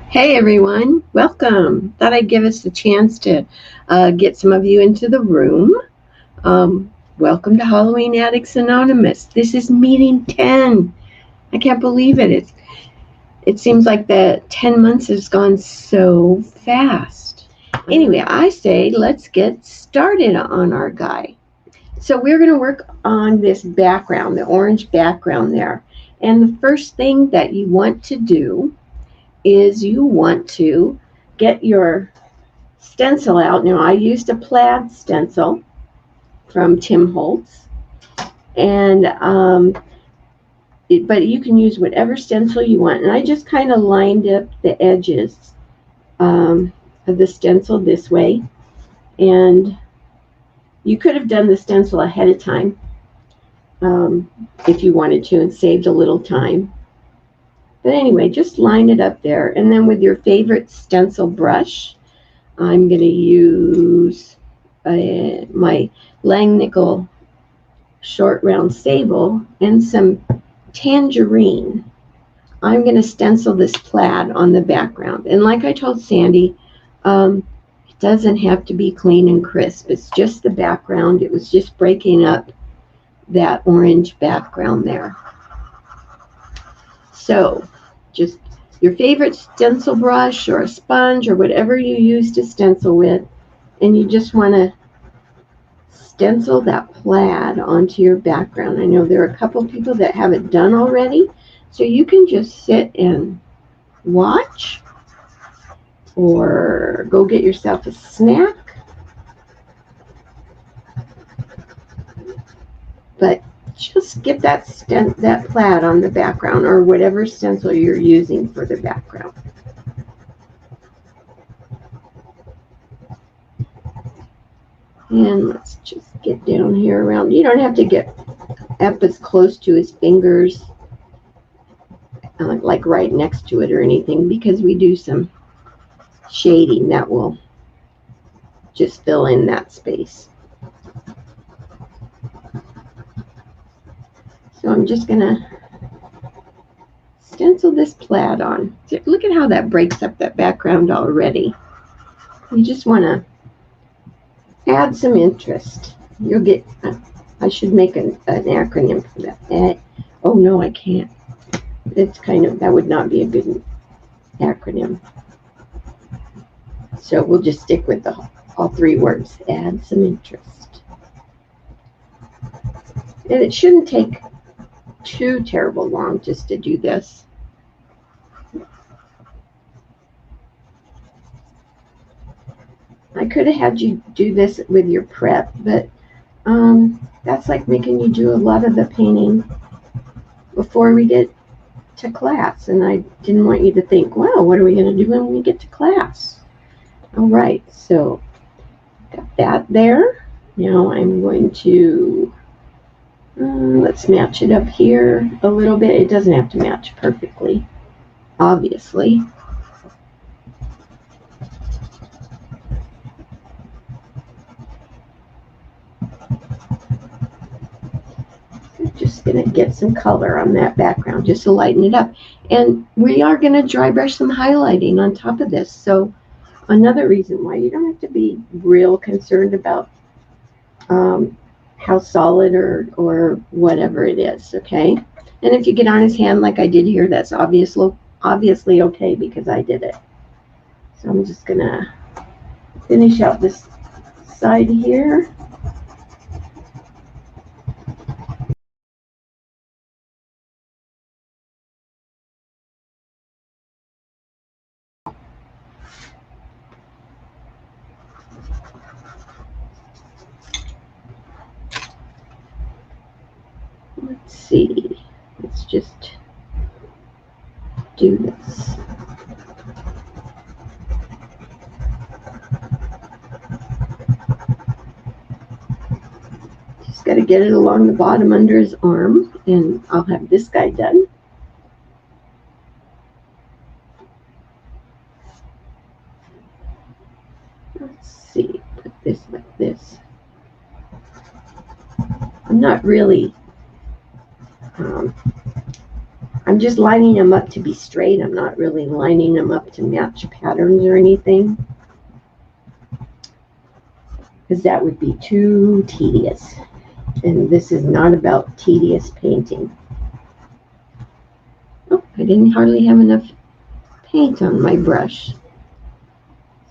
Hey everyone, welcome. Thought I'd give us a chance to get some of you into the room. Welcome to Halloween Addicts Anonymous. This is meeting 10. I can't believe it. It seems like the 10 months has gone so fast. Anyway, I say let's get started on our guy. So we're going to work on this background, the orange background there. And the first thing that you want to do is you want to get your stencil out. Now, I used a plaid stencil from Tim Holtz, and but you can use whatever stencil you want. And I just kind of lined up the edges of the stencil this way, and you could have done the stencil ahead of time if you wanted to and saved a little time. But anyway, just line it up there, and then with your favorite stencil brush, I'm going to use my Langnickel short round sable and some tangerine. I'm going to stencil this plaid on the background. And like I told Sandy, it doesn't have to be clean and crisp. It's just the background. It was just breaking up that orange background there. So just your favorite stencil brush or a sponge or whatever you use to stencil with, and you just want to stencil that plaid onto your background. I know there are a couple people that have it done already, so you can just sit and watch or go get yourself a snack. But just get that plaid on the background or whatever stencil you're using for the background. And let's just get down here around. You don't have to get up as close to his fingers, like right next to it or anything, because we do some shading that will just fill in that space. So I'm just going to stencil this plaid on. Look at how that breaks up that background already. You just want to add some interest. You'll get, I should make an acronym for that. Oh no, I can't. It's that would not be a good acronym. So we'll just stick with all three words. Add some interest. And it shouldn't take too terrible long just to do this. I could have had you do this with your prep, but that's like making you do a lot of the painting before we get to class. And I didn't want you to think, wow, what are we going to do when we get to class? All right, so got that there. Now I'm going to, let's match it up here a little bit. It doesn't have to match perfectly, obviously. Just going to get some color on that background just to lighten it up. And we are going to dry brush some highlighting on top of this. So another reason why you don't have to be real concerned about how solid or whatever it is, okay? And if you get on his hand like I did here, that's obviously okay because I did it. So I'm just going to finish out this side here. Let's see. Let's just do this. Just got to get it along the bottom under his arm, and I'll have this guy done. Let's see. Put this like this. I'm not really I'm just lining them up to be straight. I'm not really lining them up to match patterns or anything, because that would be too tedious. And this is not about tedious painting. Oh, I didn't hardly have enough paint on my brush.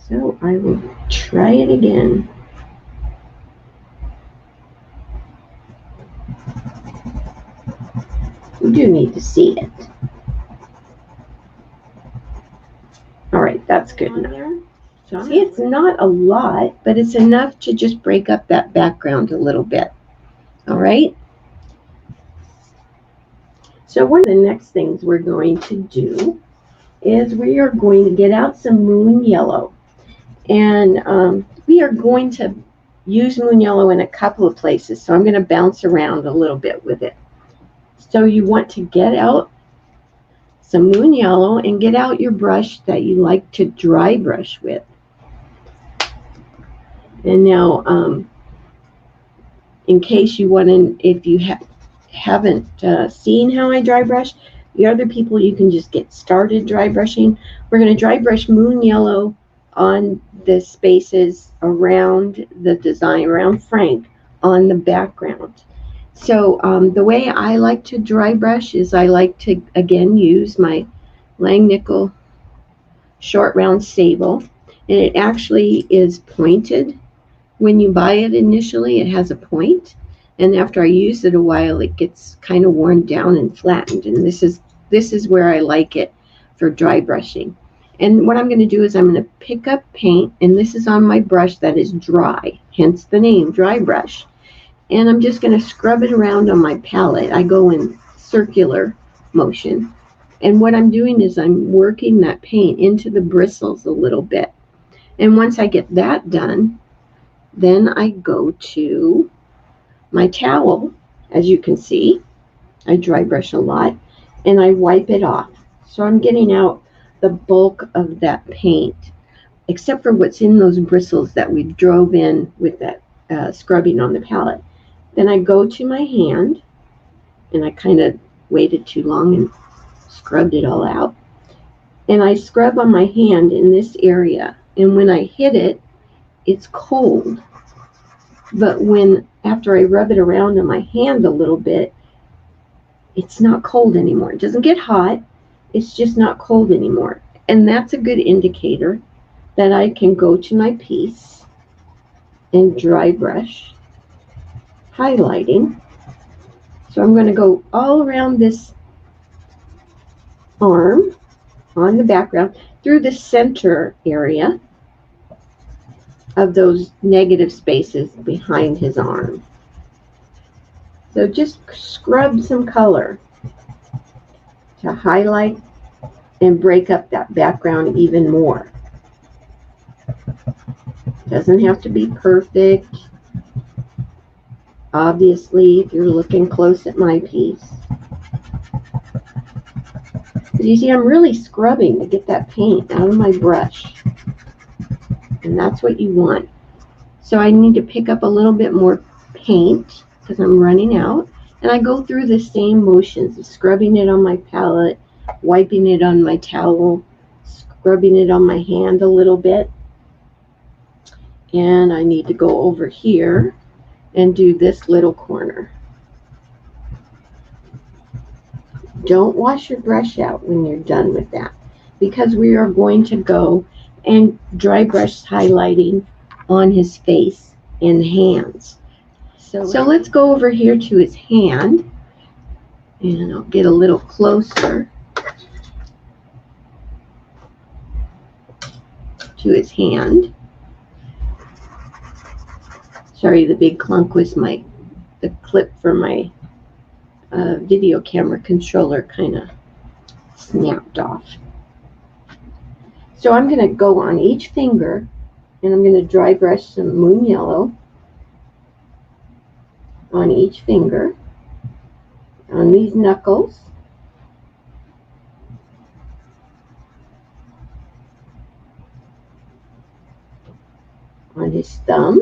So I will try it again. You do need to see it. All right, that's good enough. See, it's not a lot, but it's enough to just break up that background a little bit. All right. So one of the next things we're going to do is we are going to get out some moon yellow. And we are going to use moon yellow in a couple of places. So I'm going to bounce around a little bit with it. So you want to get out some moon yellow and get out your brush that you like to dry brush with. And now, in case you want to, if you haven't seen how I dry brush, the other people, you can just get started dry brushing. We're going to dry brush moon yellow on the spaces around the design, around Frank, on the background. So the way I like to dry brush is I like to, again, use my Langnickel short round sable. And it actually is pointed. When you buy it initially, it has a point. And after I use it a while, it gets kind of worn down and flattened. And this is where I like it for dry brushing. And what I'm going to do is I'm going to pick up paint, and this is on my brush that is dry, hence the name, dry brush. And I'm just going to scrub it around on my palette. I go in circular motion. And what I'm doing is I'm working that paint into the bristles a little bit. And once I get that done, then I go to my towel. As you can see, I dry brush a lot, and I wipe it off. So I'm getting out the bulk of that paint, except for what's in those bristles that we drove in with that scrubbing on the palette. Then I go to my hand, and I kind of waited too long and scrubbed it all out. And I scrub on my hand in this area, and when I hit it, it's cold. But after I rub it around on my hand a little bit, it's not cold anymore. It doesn't get hot. It's just not cold anymore. And that's a good indicator that I can go to my piece and dry brush, highlighting. So I'm going to go all around this arm on the background through the center area of those negative spaces behind his arm. So just scrub some color to highlight and break up that background even more. Doesn't have to be perfect. Obviously, if you're looking close at my piece. But you see, I'm really scrubbing to get that paint out of my brush. And that's what you want. So I need to pick up a little bit more paint because I'm running out. And I go through the same motions of scrubbing it on my palette, wiping it on my towel, scrubbing it on my hand a little bit. And I need to go over here and do this little corner. Don't wash your brush out when you're done with that, because we are going to go and dry brush highlighting on his face and hands. So let's go over here to his hand, and I'll get a little closer to his hand. Sorry, the big clunk was the clip for my video camera controller kind of snapped off. So I'm going to go on each finger, and I'm going to dry brush some moon yellow on each finger, on these knuckles, on his thumb,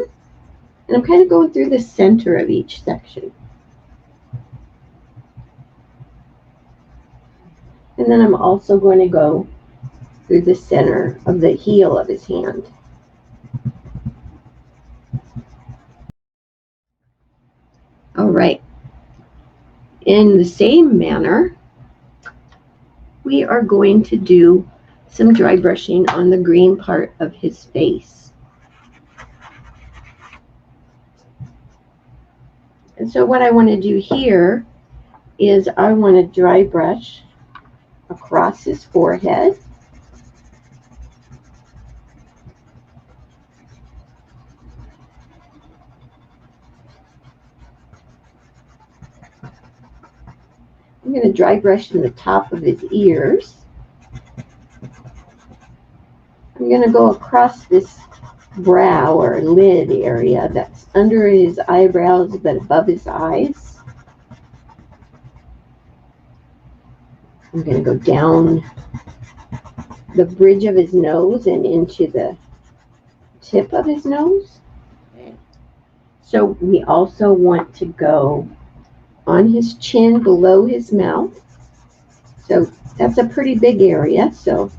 and I'm kind of going through the center of each section. And then I'm also going to go through the center of the heel of his hand. All right. In the same manner, we are going to do some dry brushing on the green part of his face. And so what I want to do here is I want to dry brush across his forehead. I'm going to dry brush in the top of his ears. I'm going to go across this brow or lid area that's under his eyebrows but above his eyes. I'm going to go down the bridge of his nose and into the tip of his nose. Okay. So we also want to go on his chin below his mouth. So that's a pretty big area. So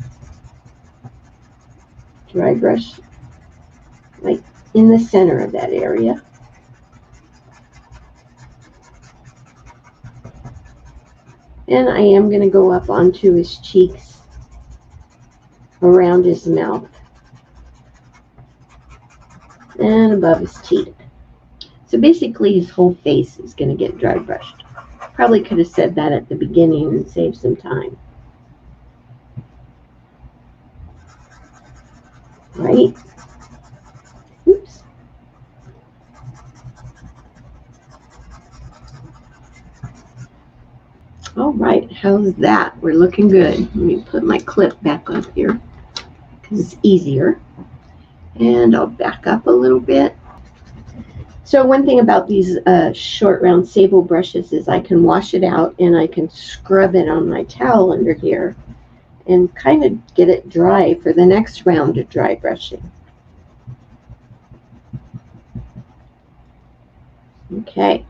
dry brush like in the center of that area. And I am going to go up onto his cheeks, around his mouth, and above his teeth. So basically his whole face is going to get dry brushed. Probably could have said that at the beginning and saved some time. Right? Oops. All right, how's that? We're looking good. Let me put my clip back on here because it's easier. And I'll back up a little bit. So one thing about these short round sable brushes is I can wash it out and I can scrub it on my towel under here and kind of get it dry for the next round of dry brushing. Okay.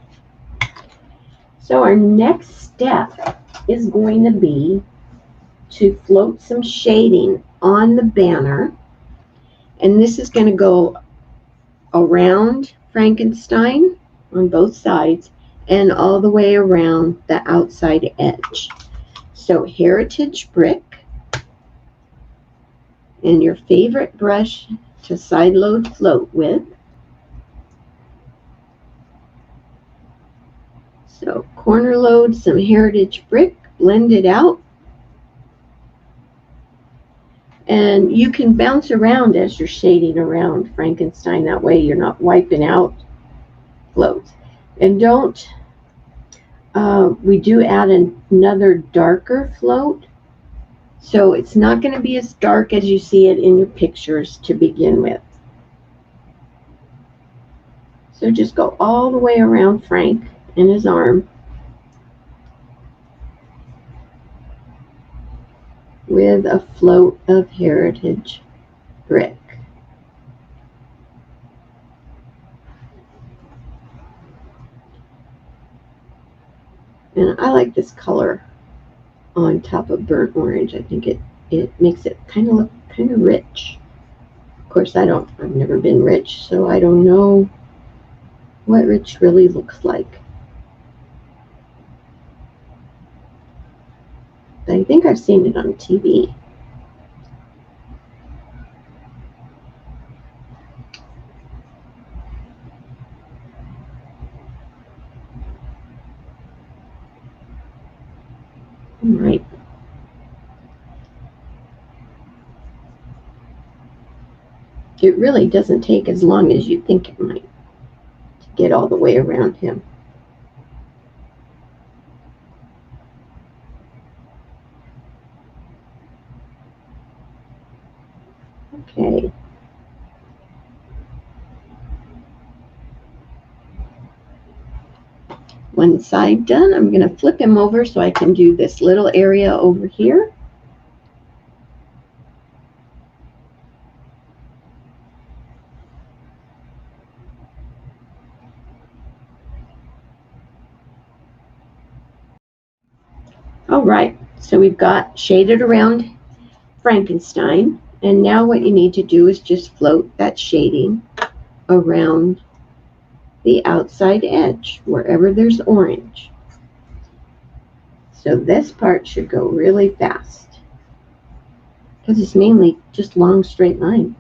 So our next step is going to be to float some shading on the banner. And this is going to go around Frankenstein on both sides and all the way around the outside edge. So heritage brick and your favorite brush to side load float with. So corner load some heritage brick, blend it out. And you can bounce around as you're shading around Frankenstein. That way you're not wiping out floats. And don't, we do add another darker float. So it's not going to be as dark as you see it in your pictures to begin with. So just go all the way around Frank and his arm with a float of heritage brick. And I like this color on top of burnt orange. I think it makes it kind of look kind of rich. Of course, I've never been rich, so I don't know what rich really looks like. But I think I've seen it on TV. All right. It really doesn't take as long as you think it might to get all the way around him. Okay. One side done. I'm going to flip him over so I can do this little area over here. All right, So we've got shaded around Frankenstein, and now what you need to do is just float that shading around the outside edge wherever there's orange. So this part should go really fast because it's mainly just long straight lines.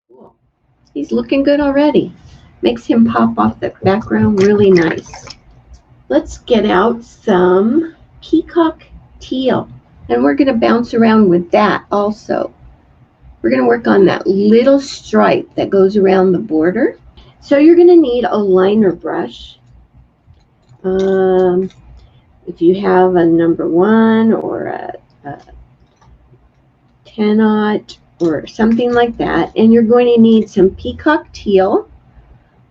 Cool. He's looking good already. Makes him pop off the background really nice. Let's get out some peacock teal, and we're going to bounce around with that also. We're going to work on that little stripe that goes around the border. So you're going to need a liner brush. If you have a number 1 or a 10-aught or something like that, and you're going to need some peacock teal,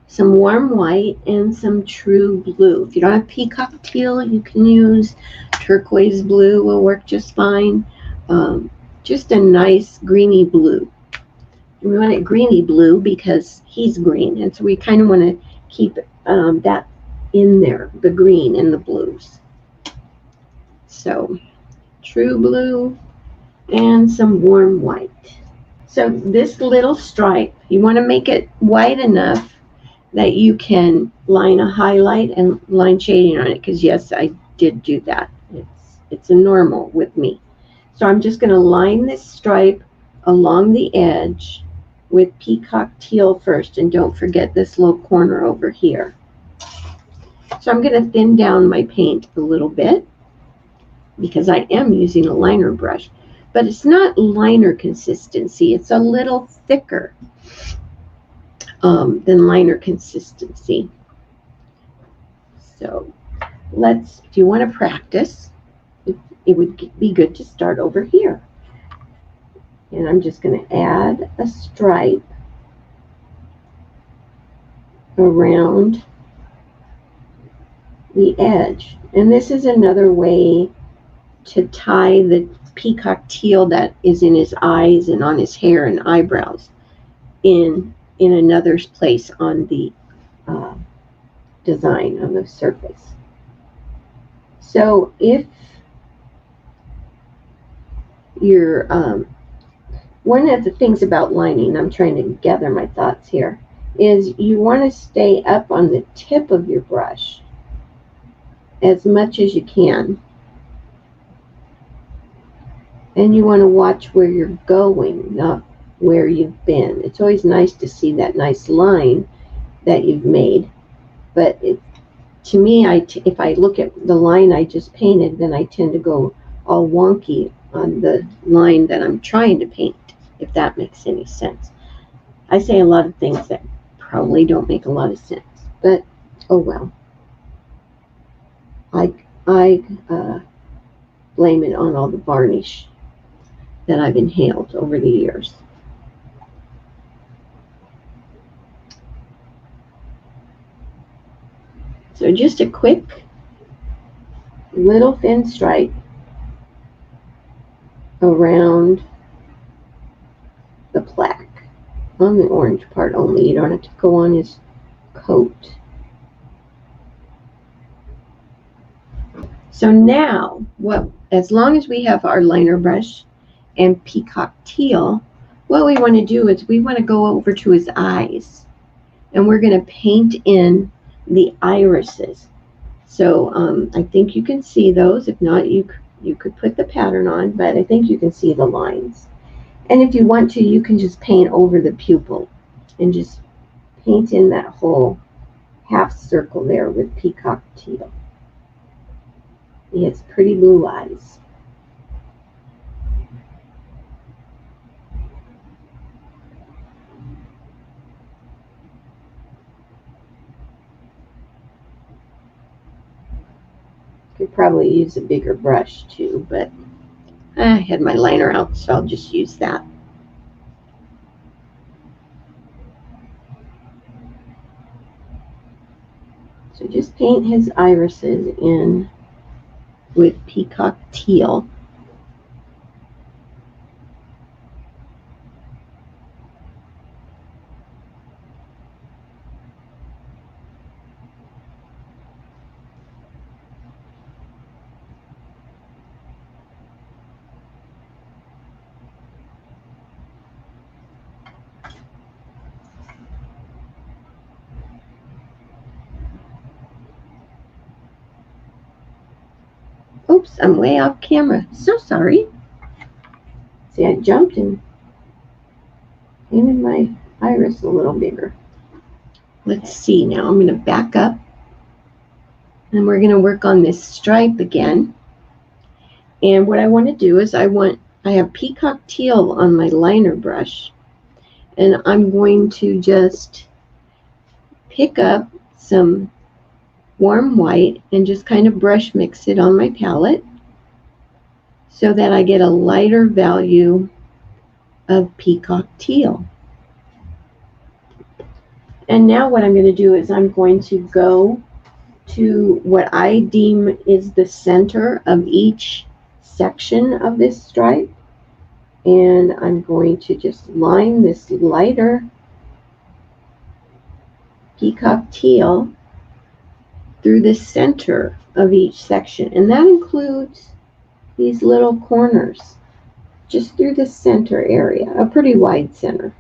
some warm white, and some true blue. If you don't have peacock teal, you can use turquoise blue, will work just fine. Just a nice greeny blue. We want it greeny blue because he's green, and so we kind of want to keep that in there, the green and the blues. So true blue and some warm white. So this little stripe, you want to make it wide enough that you can line a highlight and line shading on it, because yes, I did do that. It's a normal with me. So I'm just going to line this stripe along the edge with peacock teal first, and don't forget this little corner over here. So I'm going to thin down my paint a little bit because I am using a liner brush, but it's not liner consistency. It's a little thicker than liner consistency. So if you want to practice, it would be good to start over here. And I'm just going to add a stripe around the edge. And this is another way to tie the peacock teal that is in his eyes and on his hair and eyebrows in another place on the design on the surface. So if you're one of the things about lining, I'm trying to gather my thoughts here, is you want to stay up on the tip of your brush as much as you can. And you want to watch where you're going, not where you've been. It's always nice to see that nice line that you've made. But to me, if I look at the line I just painted, then I tend to go all wonky on the line that I'm trying to paint, if that makes any sense. I say a lot of things that probably don't make a lot of sense, but oh well. I blame it on all the varnish that I've inhaled over the years. So just a quick little thin stripe around the plaque on the orange part only. You don't have to go on his coat. So now, as long as we have our liner brush and peacock teal, what we want to do is we want to go over to his eyes, and we're going to paint in the irises. So I think you can see those. If not, you could put the pattern on, but I think you can see the lines. And if you want to, you can just paint over the pupil and just paint in that whole half circle there with peacock teal. He has pretty blue eyes. Could probably use a bigger brush too, but I had my liner out, so I'll just use that. So just paint his irises in with peacock teal. Oops, I'm way off camera. So sorry. See, I jumped and painted my iris a little bigger. Let's see now. I'm going to back up. And we're going to work on this stripe again. And what I want to do is I have peacock teal on my liner brush. And I'm going to just pick up some warm white and just kind of brush mix it on my palette so that I get a lighter value of peacock teal. And now what I'm going to do is I'm going to go to what I deem is the center of each section of this stripe, and I'm going to just line this lighter peacock teal through the center of each section, and that includes these little corners just through the center area, a pretty wide center.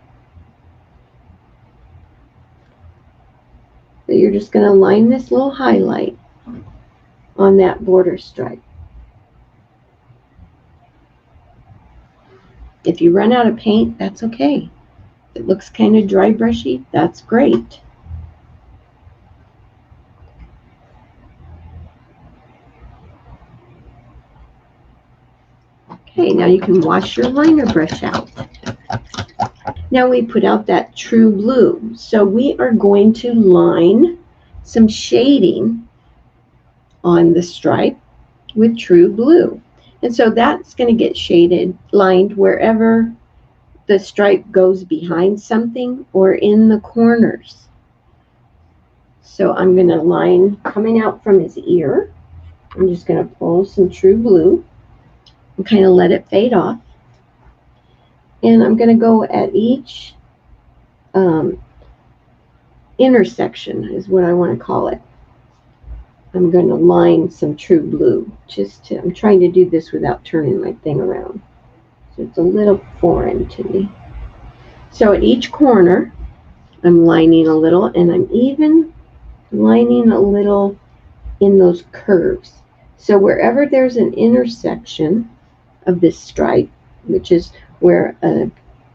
So you're just going to line this little highlight on that border stripe. If you run out of paint, that's okay. If it looks kind of dry brushy, that's great. Okay, now you can wash your liner brush out. Now we put out that true blue. So we are going to line some shading on the stripe with true blue. And so that's going to get lined wherever the stripe goes behind something or in the corners. So I'm going to line coming out from his ear. I'm just going to pull some true blue and kind of let it fade off. And I'm going to go at each intersection is what I want to call it. I'm going to line some true blue. I'm trying to do this without turning my thing around. So it's a little foreign to me. So at each corner, I'm lining a little, and I'm even lining a little in those curves. So wherever there's an intersection of this stripe, which is where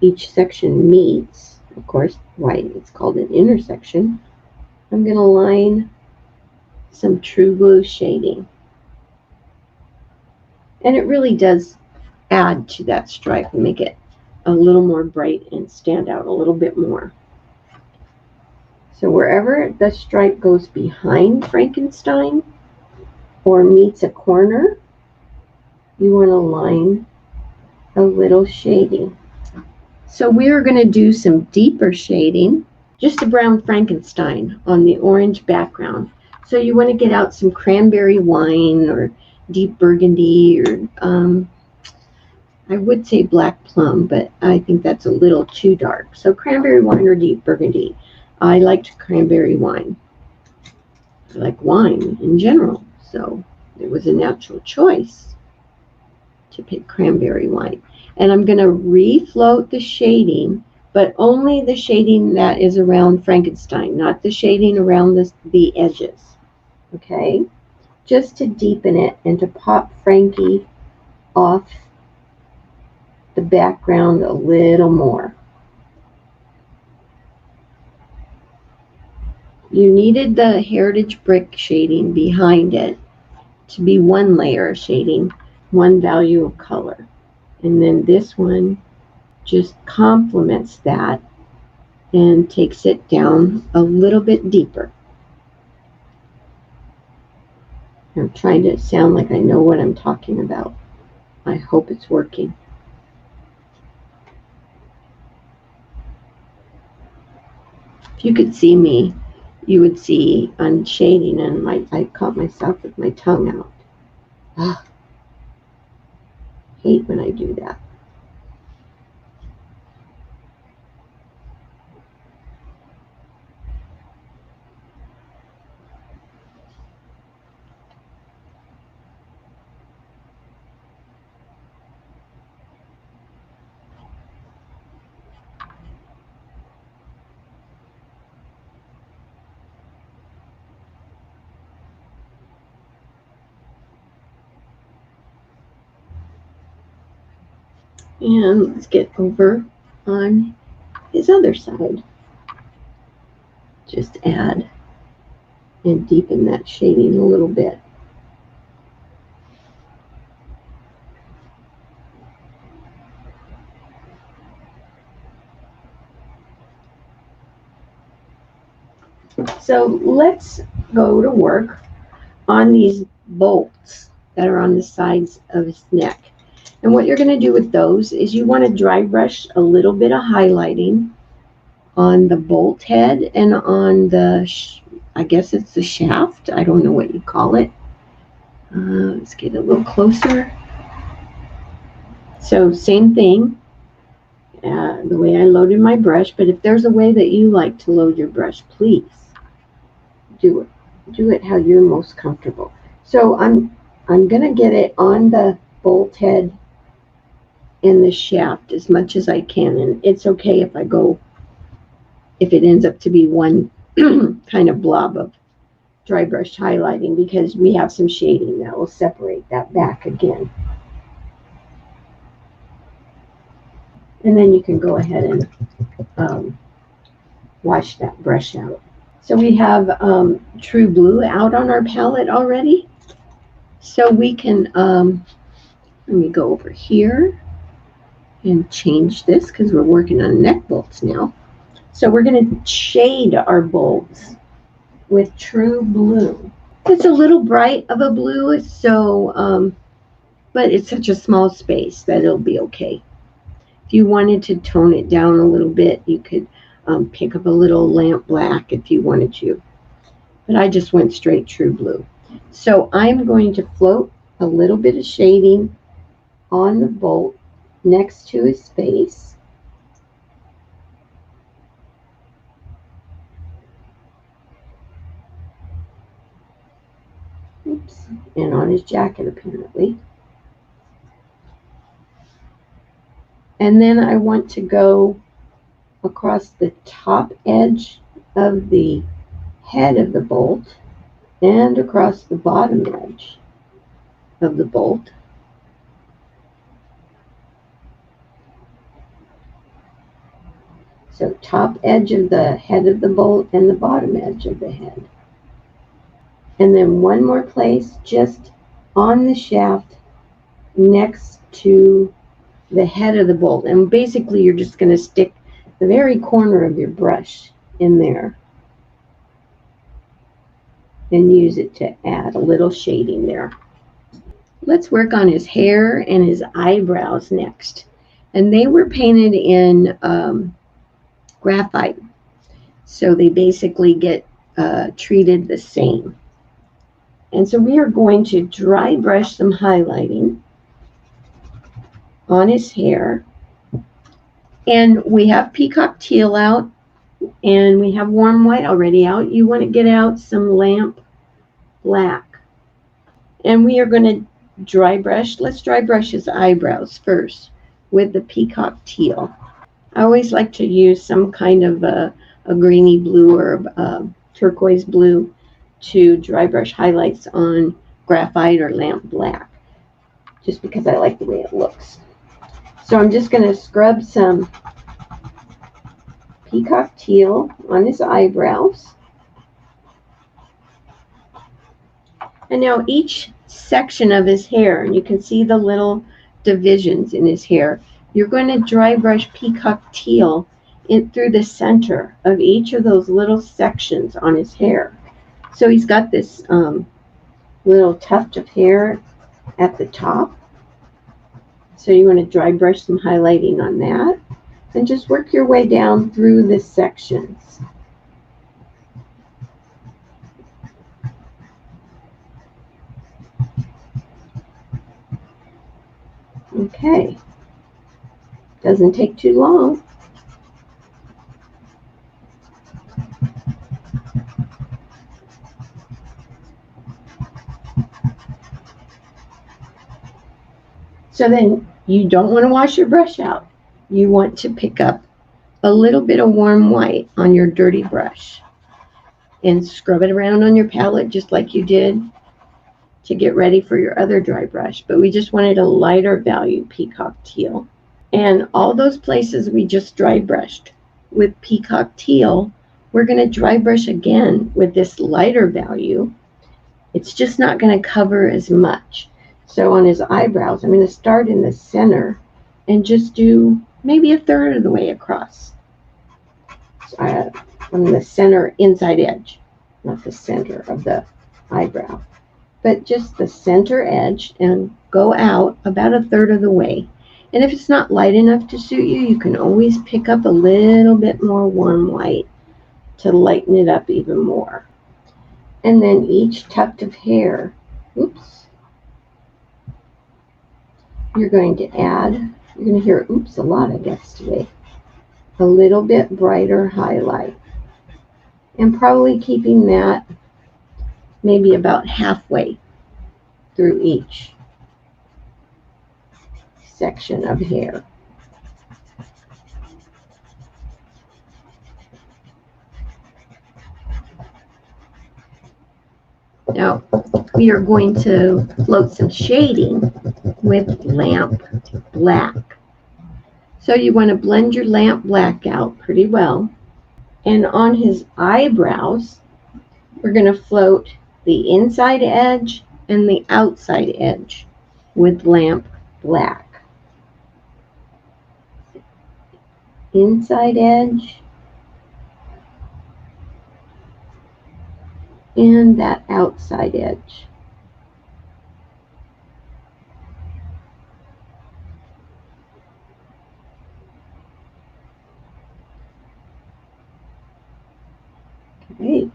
each section meets, of course, why it's called an intersection, I'm going to line some true blue shading. And it really does add to that stripe and make it a little more bright and stand out a little bit more. So wherever the stripe goes behind Frankenstein or meets a corner, you want to line a little shading. So we are going to do some deeper shading, just a brown Frankenstein on the orange background. So you want to get out some cranberry wine or deep burgundy, or I would say black plum, but I think that's a little too dark. So cranberry wine or deep burgundy. I liked cranberry wine. I like wine in general, so it was a natural choice to pick cranberry wine. And I'm going to refloat the shading, but only the shading that is around Frankenstein, not the shading around the edges. Okay? Just to deepen it and to pop Frankie off the background a little more. You needed the heritage brick shading behind it to be one layer of shading, one value of color. And then this one just complements that and takes it down a little bit deeper. I'm trying to sound like I know what I'm talking about. I hope it's working. If you could see me, you would see I'm shading, and I caught myself with my tongue out. Ugh. Hate when I do that. And let's get over on his other side. Just add and deepen that shading a little bit. So let's go to work on these bolts that are on the sides of his neck. And what you're going to do with those is you want to dry brush a little bit of highlighting on the bolt head and on the, I guess it's the shaft. I don't know what you call it. Let's get a little closer. So same thing, the way I loaded my brush, but if there's a way that you like to load your brush, please do it. Do it how you're most comfortable. So I'm going to get it on the bolt head and the shaft as much as I can, and it's okay if if it ends up to be one kind of blob of dry brush highlighting, because we have some shading that will separate that back again. And then you can go ahead and wash that brush out. So we have True Blue out on our palette already. So we can, let me go over here and change this because we're working on neck bolts now. So we're going to shade our bolts with True Blue. It's a little bright of a blue, so, but it's such a small space that it'll be okay. If you wanted to tone it down a little bit, you could pick up a little lamp black if you wanted to. But I just went straight True Blue. So I'm going to float a little bit of shading on the bolt next to his face. Oops. And on his jacket, apparently. And then I want to go across the top edge of the head of the bolt and across the bottom edge of the bolt. So top edge of the head of the bolt and the bottom edge of the head. And then one more place just on the shaft next to the head of the bolt. And basically you're just going to stick the very corner of your brush in there and use it to add a little shading there. Let's work on his hair and his eyebrows next. And they were painted in graphite. So they basically get treated the same. And so we are going to dry brush some highlighting on his hair. And we have peacock teal out, and we have warm white already out. You want to get out some lamp black. And we are going to dry brush. Let's dry brush his eyebrows first with the peacock teal. I always like to use some kind of a greeny blue or a turquoise blue to dry brush highlights on graphite or lamp black, just because I like the way it looks. So I'm just going to scrub some peacock teal on his eyebrows. And now each section of his hair, and you can see the little divisions in his hair, you're going to dry brush peacock teal in through the center of each of those little sections on his hair. So he's got this little tuft of hair at the top. So you want to dry brush some highlighting on that. And just work your way down through the sections. Okay. Doesn't take too long. So then you don't want to wash your brush out. You want to pick up a little bit of warm white on your dirty brush and scrub it around on your palette just like you did to get ready for your other dry brush. But we just wanted a lighter value peacock teal. And all those places we just dry brushed with peacock teal, we're going to dry brush again with this lighter value. It's just not going to cover as much. So on his eyebrows, I'm going to start in the center and just do maybe a third of the way across. On the center inside edge, not the center of the eyebrow, but just the center edge, and go out about a third of the way. And if it's not light enough to suit you, you can always pick up a little bit more warm white to lighten it up even more. And then each tuft of hair, you're going to add, you're going to hear oops a lot, I guess, today, a little bit brighter highlight. And probably keeping that maybe about halfway through each section of hair. Now, we are going to float some shading with lamp black. So you want to blend your lamp black out pretty well. And on his eyebrows, we're going to float the inside edge and the outside edge with lamp black. Inside edge and that outside edge. Okay.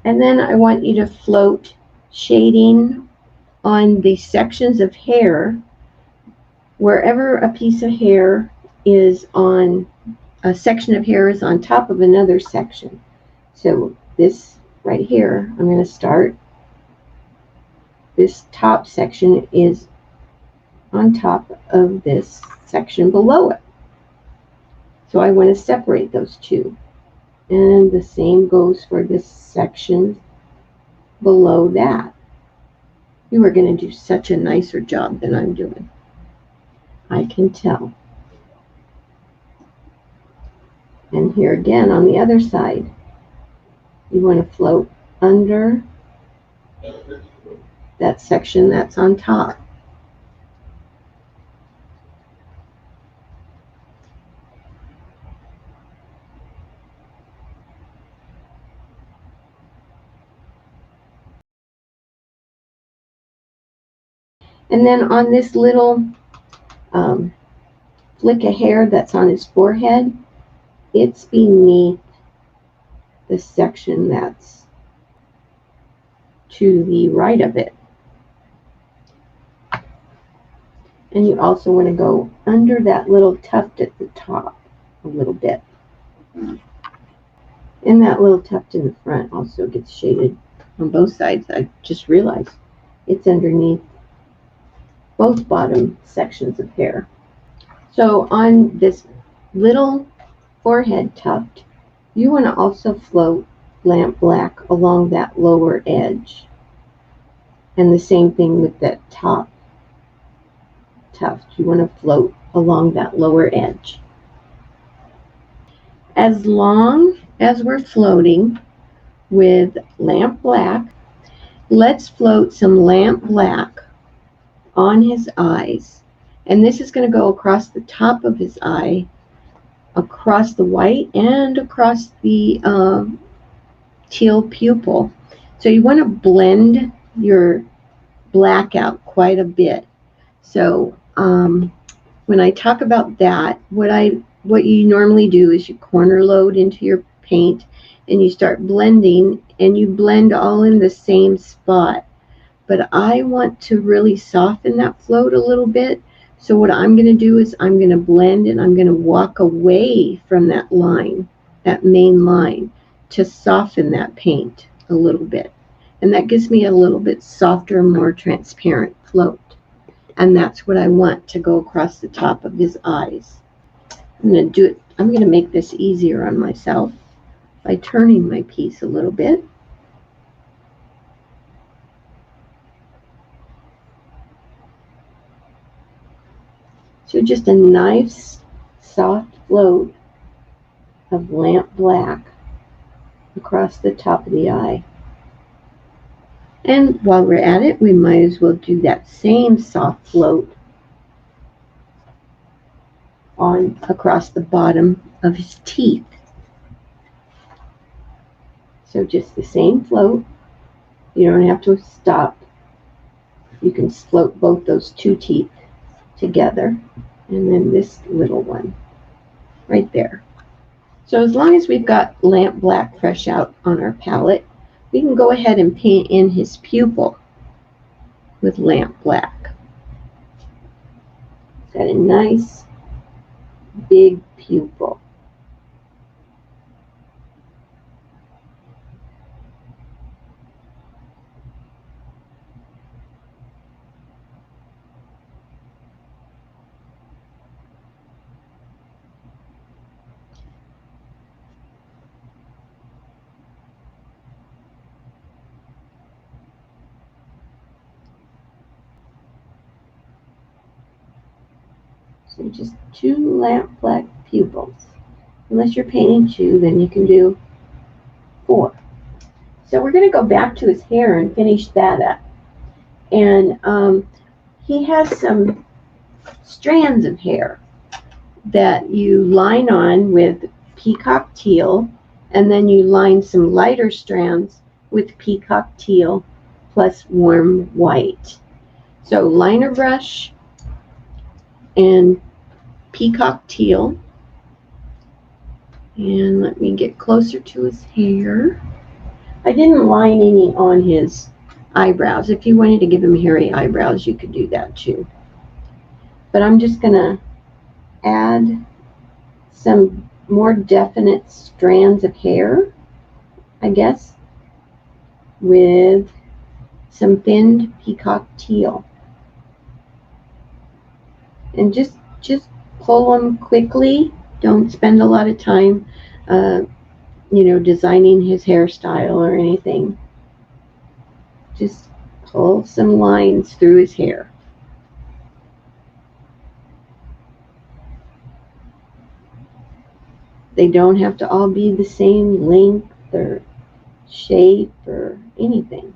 And then I want you to float shading on the sections of hair, wherever a piece of hair is on, a section of hair is on top of another section. So this right here, I'm going to start. This top section is on top of this section below it. So I want to separate those two. And the same goes for this section below that. You are going to do such a nicer job than I'm doing. I can tell. And here again on the other side, you want to float under that section that's on top. And then on this little flick of hair that's on his forehead, it's beneath the section that's to the right of it. And you also want to go under that little tuft at the top a little bit. And that little tuft in the front also gets shaded on both sides. I just realized it's underneath both bottom sections of hair. So on this little forehead tuft, you want to also float lamp black along that lower edge. And the same thing with that top tuft. You want to float along that lower edge. As long as we're floating with lamp black, let's float some lamp black on his eyes. And this is going to go across the top of his eye across the white and across the teal pupil. So you want to blend your black out quite a bit. So when I talk about that, what you normally do is you corner load into your paint and you start blending, and you blend all in the same spot. But I want to really soften that float a little bit. So what I'm going to do is I'm going to blend and I'm going to walk away from that line, that main line, to soften that paint a little bit. And that gives me a little bit softer, more transparent float. And that's what I want to go across the top of his eyes. I'm going to make this easier on myself by turning my piece a little bit. So just a nice soft float of lamp black across the top of the eye. And while we're at it, we might as well do that same soft float on across the bottom of his teeth. So just the same float. You don't have to stop. You can float both those two teeth together, and then this little one right there. So as long as we've got lamp black fresh out on our palette, we can go ahead and paint in his pupil with lamp black. Got a nice big pupil. So just 2 lamp black pupils. Unless you're painting 2, then you can do 4. So we're going to go back to his hair and finish that up. And he has some strands of hair that you line on with peacock teal, and then you line some lighter strands with peacock teal plus warm white. So liner brush and peacock teal. And let me get closer to his hair. I didn't line any on his eyebrows. If you wanted to give him hairy eyebrows, you could do that too. But I'm just going to add some more definite strands of hair, I guess, with some thinned peacock teal. And just pull them quickly. Don't spend a lot of time, designing his hairstyle or anything. Just pull some lines through his hair. They don't have to all be the same length or shape or anything.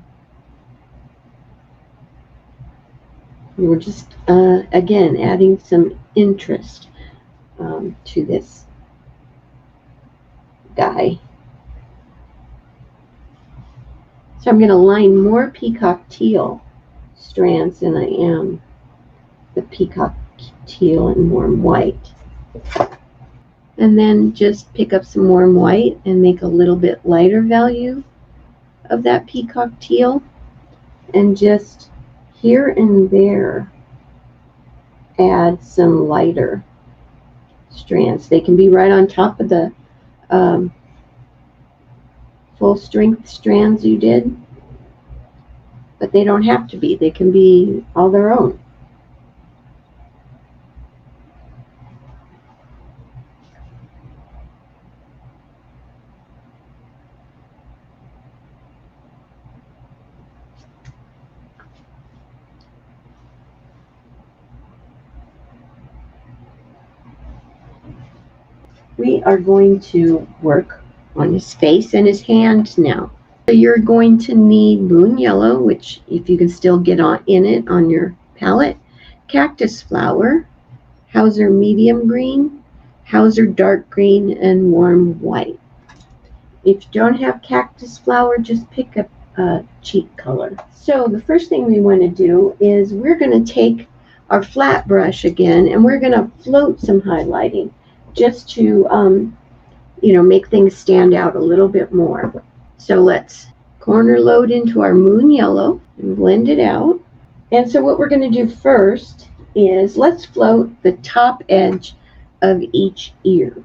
We're just, again, adding some interest to this guy. So I'm going to line more peacock teal strands than I am the peacock teal and warm white. And then just pick up some warm white and make a little bit lighter value of that peacock teal, and just here and there add some lighter strands. They can be right on top of the full strength strands you did, but they don't have to be. They can be all their own. We are going to work on his face and his hands now. So you're going to need moon yellow, which if you can still get in it on your palette, cactus flower, Hauser medium green, Hauser dark green, and warm white. If you don't have cactus flower, just pick a cheap color. So the first thing we want to do is we're going to take our flat brush again, and we're going to float some highlighting just to make things stand out a little bit more. So let's corner load into our moon yellow and blend it out. And so what we're going to do first is let's float the top edge of each ear.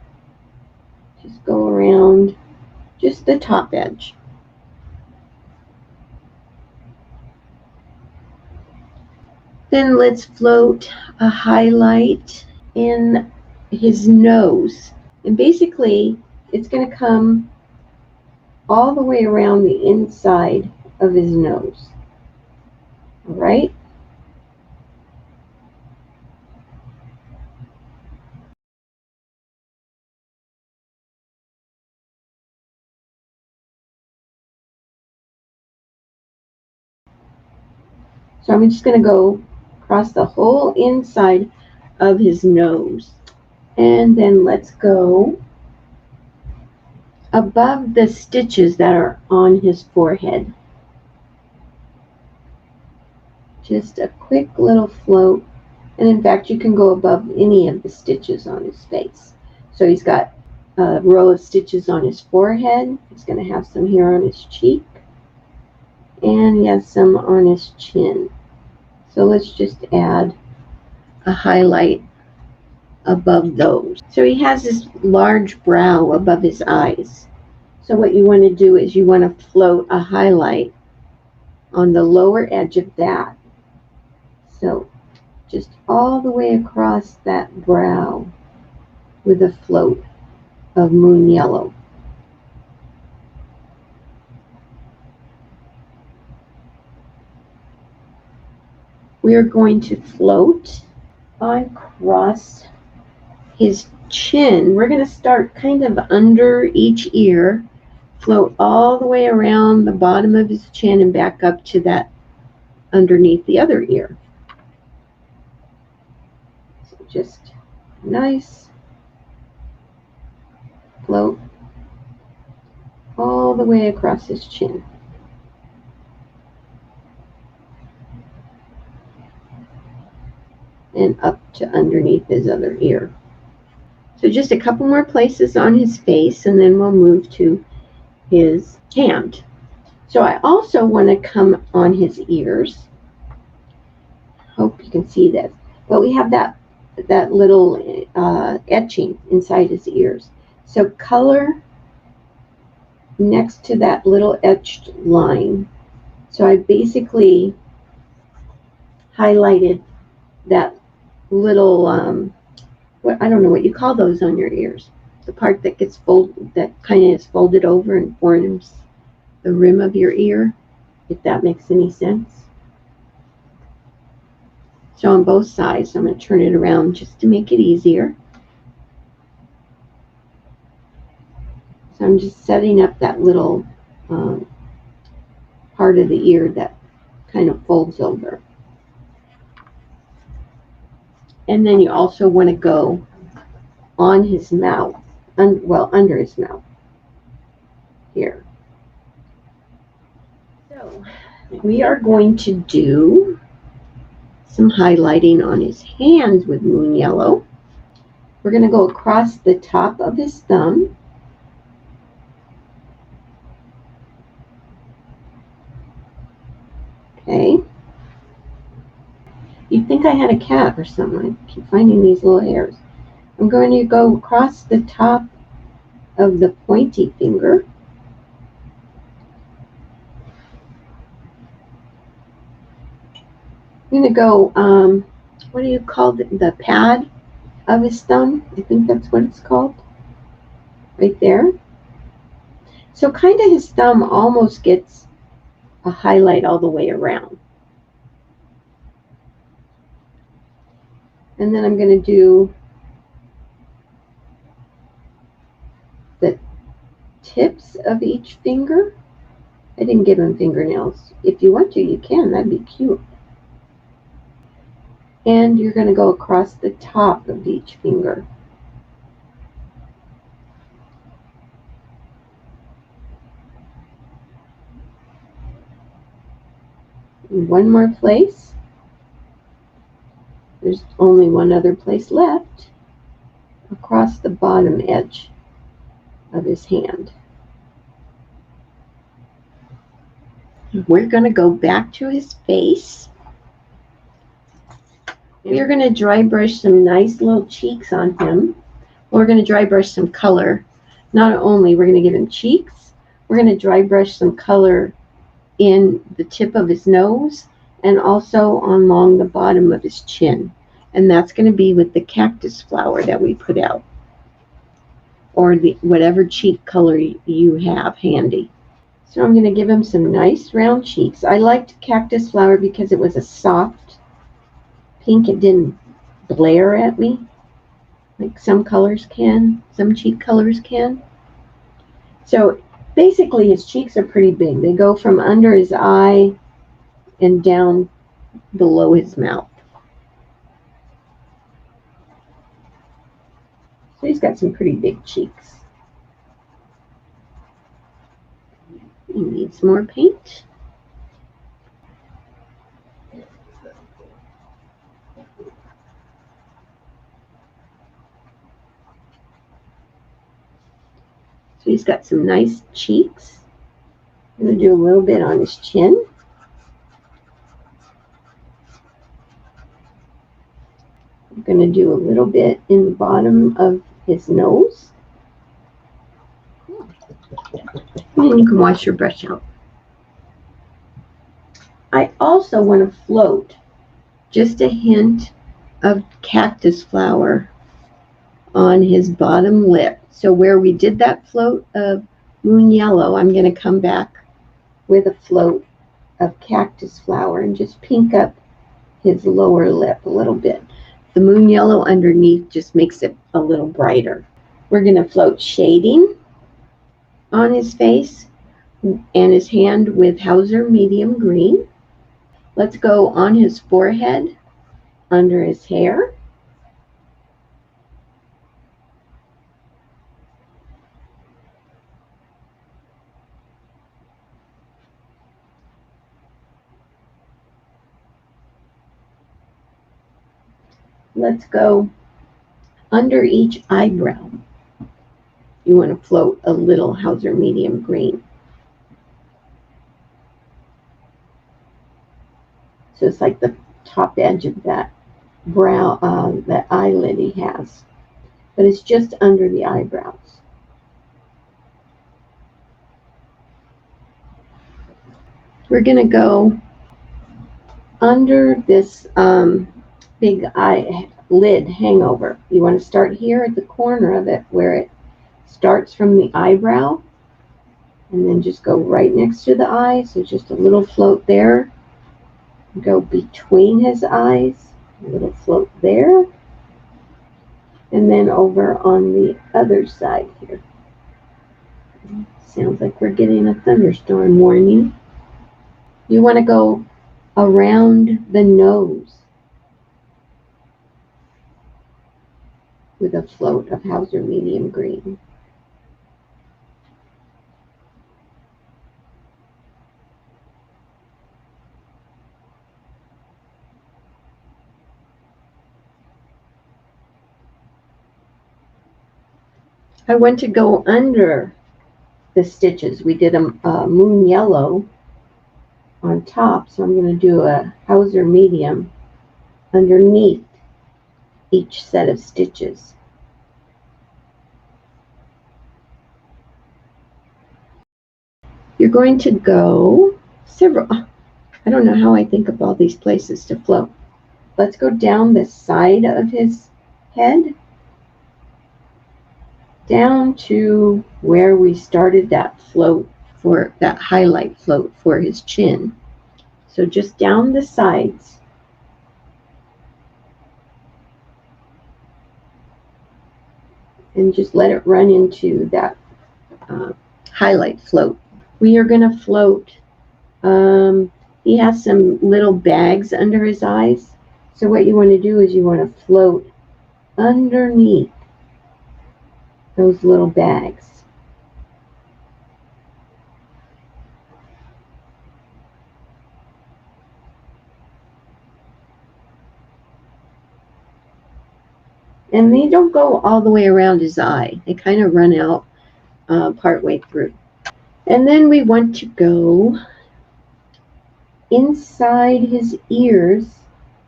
Just go around just the top edge. Then let's float a highlight in his nose. And basically, it's going to come all the way around the inside of his nose. All right? So I'm just going to go across the whole inside of his nose. And then let's go above the stitches that are on his forehead. Just a quick little float. And in fact, you can go above any of the stitches on his face. So he's got a row of stitches on his forehead. He's going to have some here on his cheek. And he has some on his chin. So let's just add a highlight above those. So he has this large brow above his eyes. So what you want to do is you want to float a highlight on the lower edge of that. So just all the way across that brow with a float of moon yellow. We are going to float across his chin. We're going to start kind of under each ear, float all the way around the bottom of his chin and back up to that underneath the other ear. So just nice float all the way across his chin. And up to underneath his other ear. So just a couple more places on his face, and then we'll move to his hand. So I also want to come on his ears. Hope you can see this. But we have that little etching inside his ears. So color next to that little etched line. So I basically highlighted that little I don't know what you call those on your ears. The part that gets folded, that kind of is folded over and forms the rim of your ear, if that makes any sense. So on both sides, I'm going to turn it around just to make it easier. So I'm just setting up that little part of the ear that kind of folds over. And then you also want to go on his mouth, under his mouth, here. So we are going to do some highlighting on his hands with moon yellow. We're going to go across the top of his thumb. Okay. You'd think I had a cat or something. I keep finding these little hairs. I'm going to go across the top of the pointy finger. I'm going to go, what do you call the pad of his thumb? I think that's what it's called. Right there. So kind of his thumb almost gets a highlight all the way around. And then I'm going to do the tips of each finger. I didn't give him fingernails. If you want to, you can. That'd be cute. And you're going to go across the top of each finger. In one more place. There's only one other place left, across the bottom edge of his hand. We're going to go back to his face. We're going to dry brush some nice little cheeks on him. We're going to dry brush some color. Not only we're going to give him cheeks, we're going to dry brush some color in the tip of his nose and also along the bottom of his chin. And that's going to be with the cactus flower that we put out, or the whatever cheek color you have handy. So I'm going to give him some nice round cheeks. I liked cactus flower because it was a soft pink. It didn't glare at me like some colors can, some cheek colors can. So basically his cheeks are pretty big. They go from under his eye and down below his mouth. So he's got some pretty big cheeks. He needs more paint. So he's got some nice cheeks. I'm going to do a little bit on his chin. I'm going to do a little bit in the bottom of his nose. And you can wash your brush out. I also want to float just a hint of cactus flower on his bottom lip. So where we did that float of moon yellow, I'm going to come back with a float of cactus flower and just pink up his lower lip a little bit. The moon yellow underneath just makes it a little brighter. We're going to float shading on his face and his hand with Hauser medium green. Let's go on his forehead, under his hair. Let's go under each eyebrow. You want to float a little Hauser medium green. So it's like the top edge of that brow, that eyelid he has. But it's just under the eyebrows. We're going to go under this big eyelid hangover. You want to start here at the corner of it where it starts from the eyebrow and then just go right next to the eye. So just a little float there. Go between his eyes, a little float there, and then over on the other side here. Sounds like we're getting a thunderstorm warning. You want to go around the nose with a float of Hauser medium green. I want to go under the stitches. We did a moon yellow on top, so I'm going to do a Hauser medium underneath each set of stitches. You're going to go several, I don't know how I think of all these places to float. Let's go down the side of his head, down to where we started that float, for that highlight float for his chin. So just down the sides. And just let it run into that highlight float. We are going to float. He has some little bags under his eyes. So what you want to do is you want to float underneath those little bags. And they don't go all the way around his eye. They kind of run out partway through. And then we want to go inside his ears,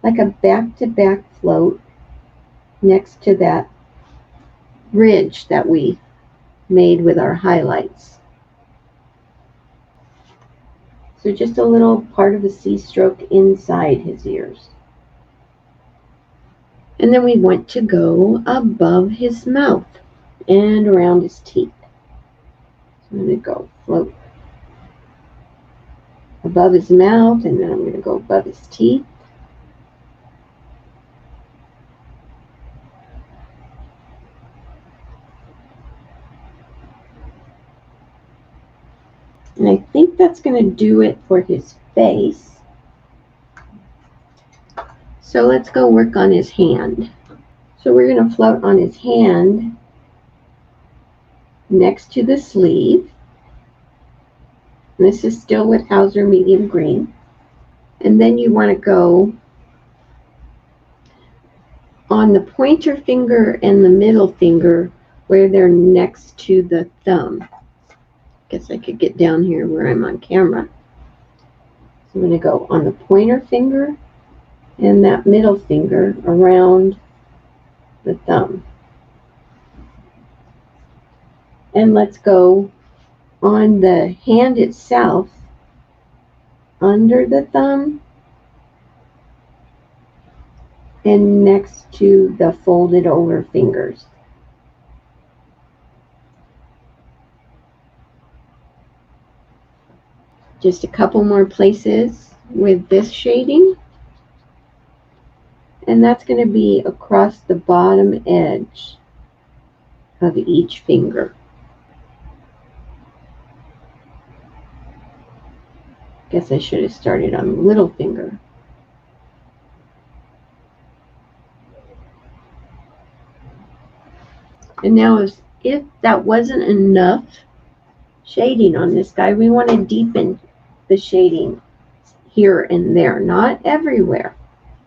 like a back-to-back float next to that ridge that we made with our highlights. So just a little part of a C-stroke inside his ears. And then we want to go above his mouth and around his teeth. So I'm going to go float above his mouth, and then I'm going to go above his teeth. And I think that's going to do it for his face. So let's go work on his hand. So we're going to float on his hand next to the sleeve. This is still with Hauser medium green. And then you want to go on the pointer finger and the middle finger where they're next to the thumb. Guess I could get down here where I'm on camera. So I'm going to go on the pointer finger and that middle finger around the thumb. And let's go on the hand itself under the thumb and next to the folded over fingers. Just a couple more places with this shading. And that's going to be across the bottom edge of each finger. Guess I should have started on the little finger. And now if that wasn't enough shading on this guy, we want to deepen the shading here and there, not everywhere.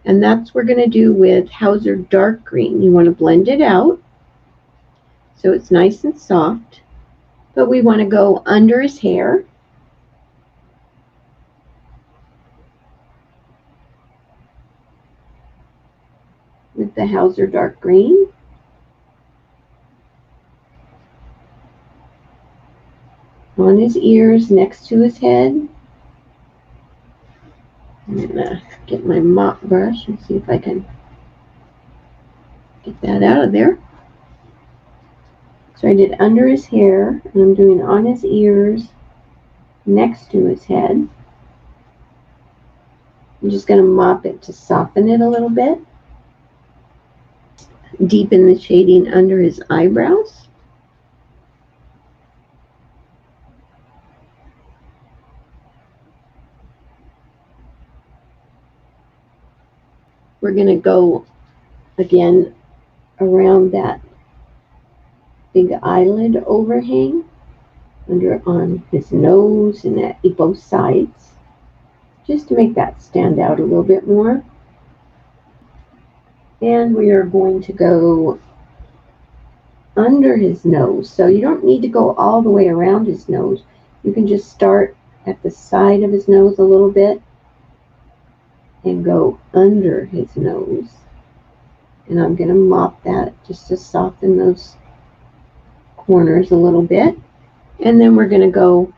And that's what we're going to do with Hauser dark green. You want to blend it out so it's nice and soft, but we want to go under his hair. With the Hauser dark green. On his ears next to his head. I'm going to get my mop brush and see if I can get that out of there. So I did under his hair, and I'm doing on his ears next to his head. I'm just going to mop it to soften it a little bit. Deepen the shading under his eyebrows. We're going to go again around that big eyelid overhang under on his nose and at both sides, just to make that stand out a little bit more. And we are going to go under his nose. So you don't need to go all the way around his nose. You can just start at the side of his nose a little bit and go under his nose. And I'm going to mop that just to soften those corners a little bit. And then we're going to go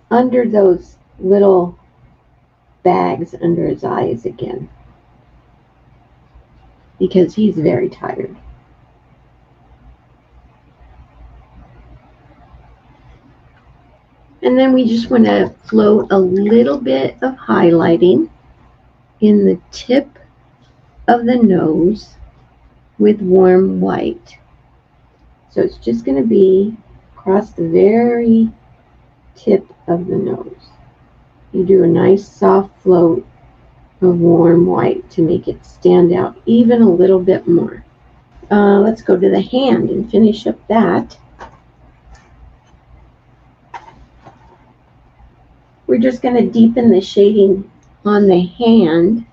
under those little bags under his eyes again, because he's very tired. And then we just want to float a little bit of highlighting in the tip of the nose with warm white. So it's just going to be across the very tip of the nose. You do a nice soft float of warm white to make it stand out even a little bit more. Let's go to the hand and finish up that. We're just going to deepen the shading on the hand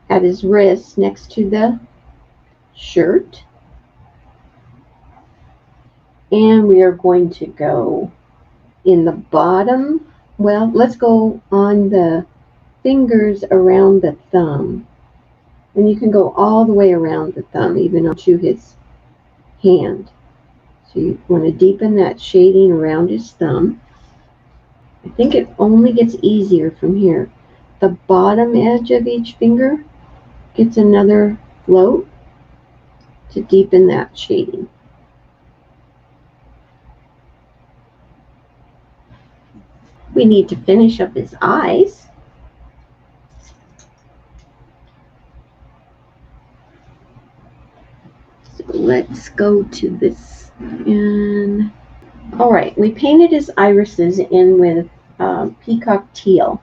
at his wrist next to the shirt. And we are going to go in the bottom. Well, let's go on the fingers around the thumb. And you can go all the way around the thumb, even onto his hand. So you want to deepen that shading around his thumb. I think it only gets easier from here. The bottom edge of each finger gets another float to deepen that shading. We need to finish up his eyes. So let's go to this. And all right, we painted his irises in with peacock teal.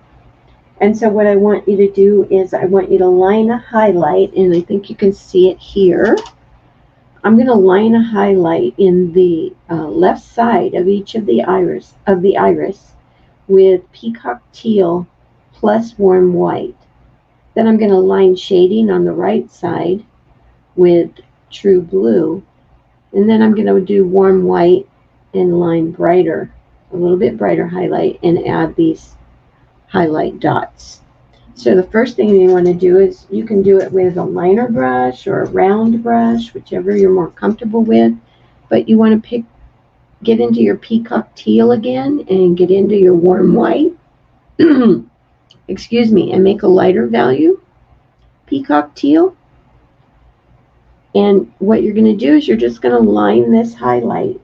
And so what I want you to do is I want you to line a highlight, and I think you can see it here. I'm going to line a highlight in the left side of each of the iris with peacock teal plus warm white. Then I'm going to line shading on the right side with true blue. And then I'm going to do warm white and line brighter, a little bit brighter highlight, and add these highlight dots. So the first thing you want to do is you can do it with a liner brush or a round brush, whichever you're more comfortable with. But you want to get into your peacock teal again and get into your warm white. Excuse me, and make a lighter value peacock teal. And what you're going to do is you're just going to line this highlight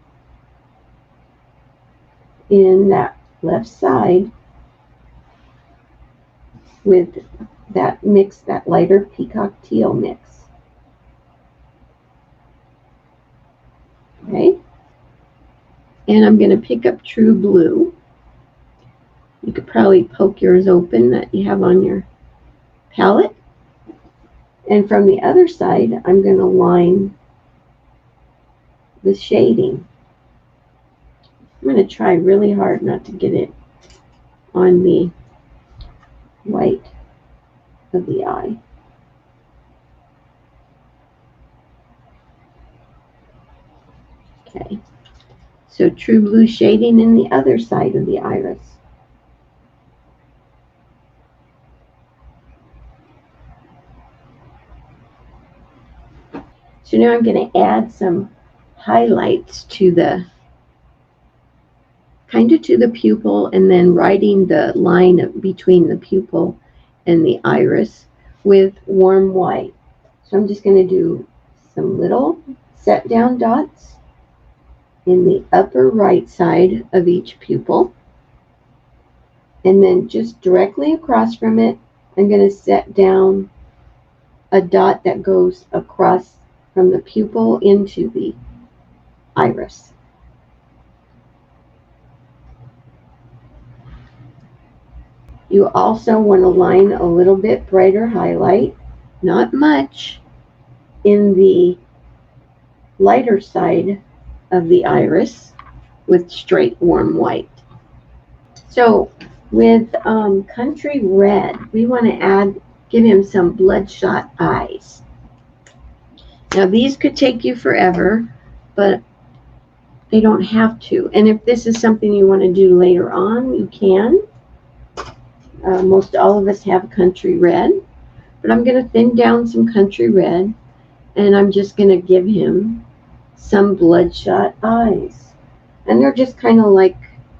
in that left side with that mix, that lighter peacock teal mix. Okay? And I'm going to pick up true blue. You could probably poke yours open that you have on your palette. And from the other side, I'm going to line the shading. I'm going to try really hard not to get it on the white of the eye. Okay, so true blue shading in the other side of the iris. So now I'm going to add some highlights to the pupil, and then writing the line between the pupil and the iris with warm white. So I'm just going to do some little set down dots in the upper right side of each pupil, and then just directly across from it I'm going to set down a dot that goes across from the pupil into the iris. You also want to line a little bit brighter highlight, not much, in the lighter side of the iris with straight warm white. So with Country Red, we want to give him some bloodshot eyes. Now these could take you forever, but they don't have to. And if this is something you want to do later on, you can. Most all of us have Country Red, but I'm going to thin down some Country Red, and I'm just going to give him some bloodshot eyes. And they're just kind of like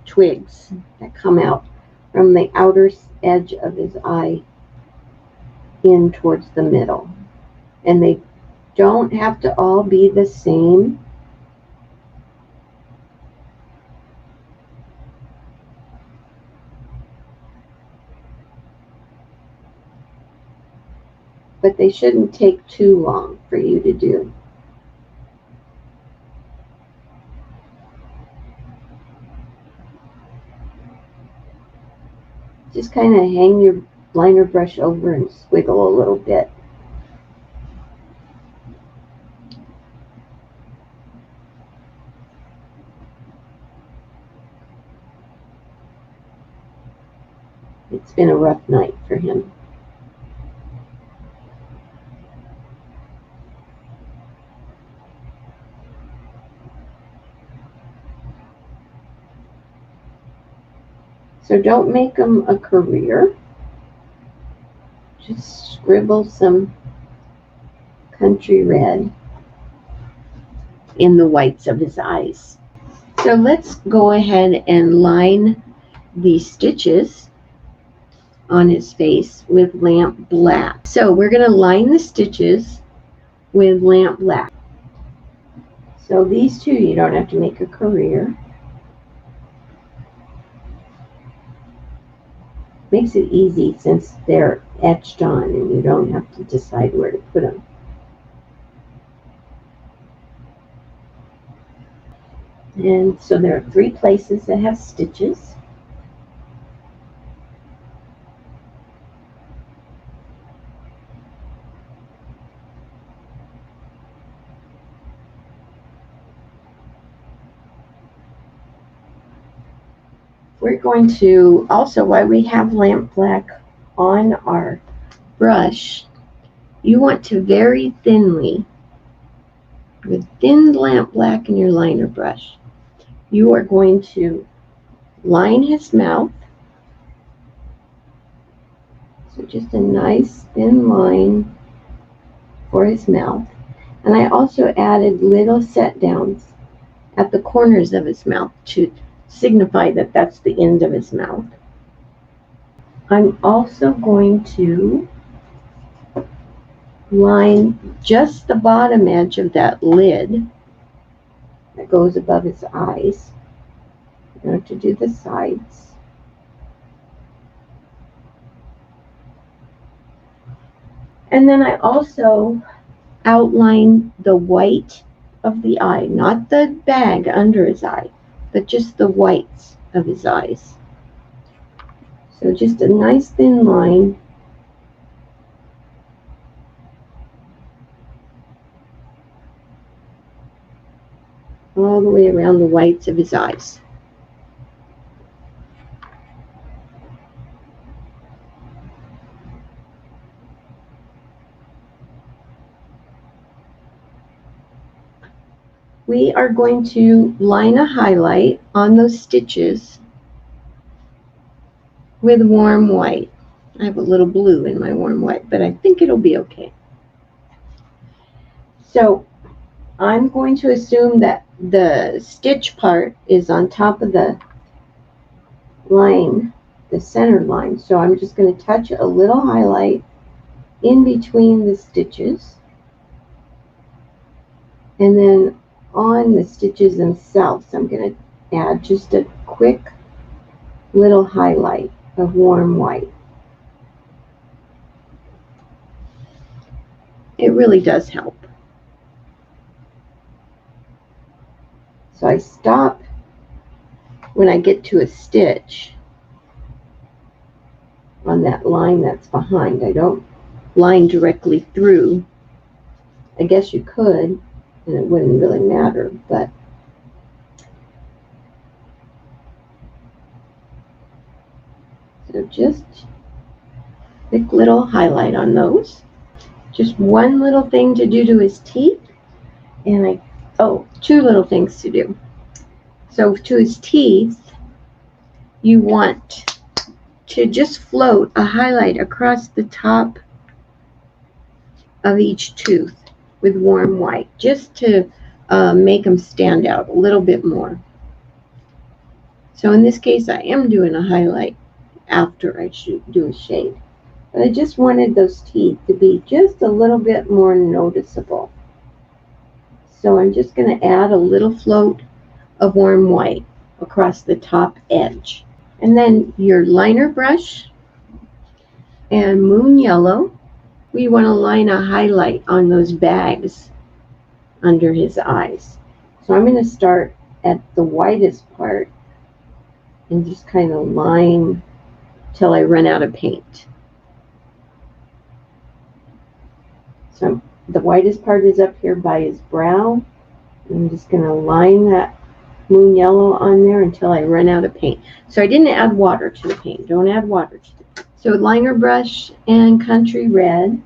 twigs that come out from the outer edge of his eye in towards the middle. And they don't have to all be the same. But they shouldn't take too long for you to do. Just kind of hang your liner brush over and squiggle a little bit. It's been a rough night for him. So don't make them a career. Just scribble some country red in the whites of his eyes. So let's go ahead and line the stitches on his face with lamp black. So we're going to line the stitches with lamp black. So these two, you don't have to make a career. Makes it easy since they're etched on and you don't have to decide where to put them. And so there are 3 places that have stitches. We're going to also, while we have lamp black on our brush, you want to very thinly, with thin lamp black in your liner brush, you are going to line his mouth. So just a nice thin line for his mouth. And I also added little set downs at the corners of his mouth to signify that that's the end of his mouth. I'm also going to line just the bottom edge of that lid that goes above his eyes. I'm going to do the sides. And then I also outline the white of the eye, not the bag under his eye, but just the whites of his eyes. So just a nice thin line. All the way around the whites of his eyes. We are going to line a highlight on those stitches with warm white. I have a little blue in my warm white, but I think it'll be okay. So I'm going to assume that the stitch part is on top of the line, the center line. So I'm just going to touch a little highlight in between the stitches. And then on the stitches themselves, I'm going to add just a quick little highlight of warm white. It really does help. So I stop when I get to a stitch on that line that's behind. I don't line directly through. I guess you could, and it wouldn't really matter, but so just quick little highlight on those. Just one little thing to do to his teeth, and two little things to do. So to his teeth, you want to just float a highlight across the top of each tooth with warm white, just to make them stand out a little bit more. So in this case, I am doing a highlight after I do a shade. But I just wanted those teeth to be just a little bit more noticeable. So I'm just going to add a little float of warm white across the top edge. And then your liner brush and moon yellow, we want to line a highlight on those bags under his eyes. So I'm going to start at the whitest part and just kind of line till I run out of paint. So the whitest part is up here by his brow. I'm just going to line that moon yellow on there until I run out of paint. So I didn't add water to the paint. Don't add water to the paint. So liner brush and country red.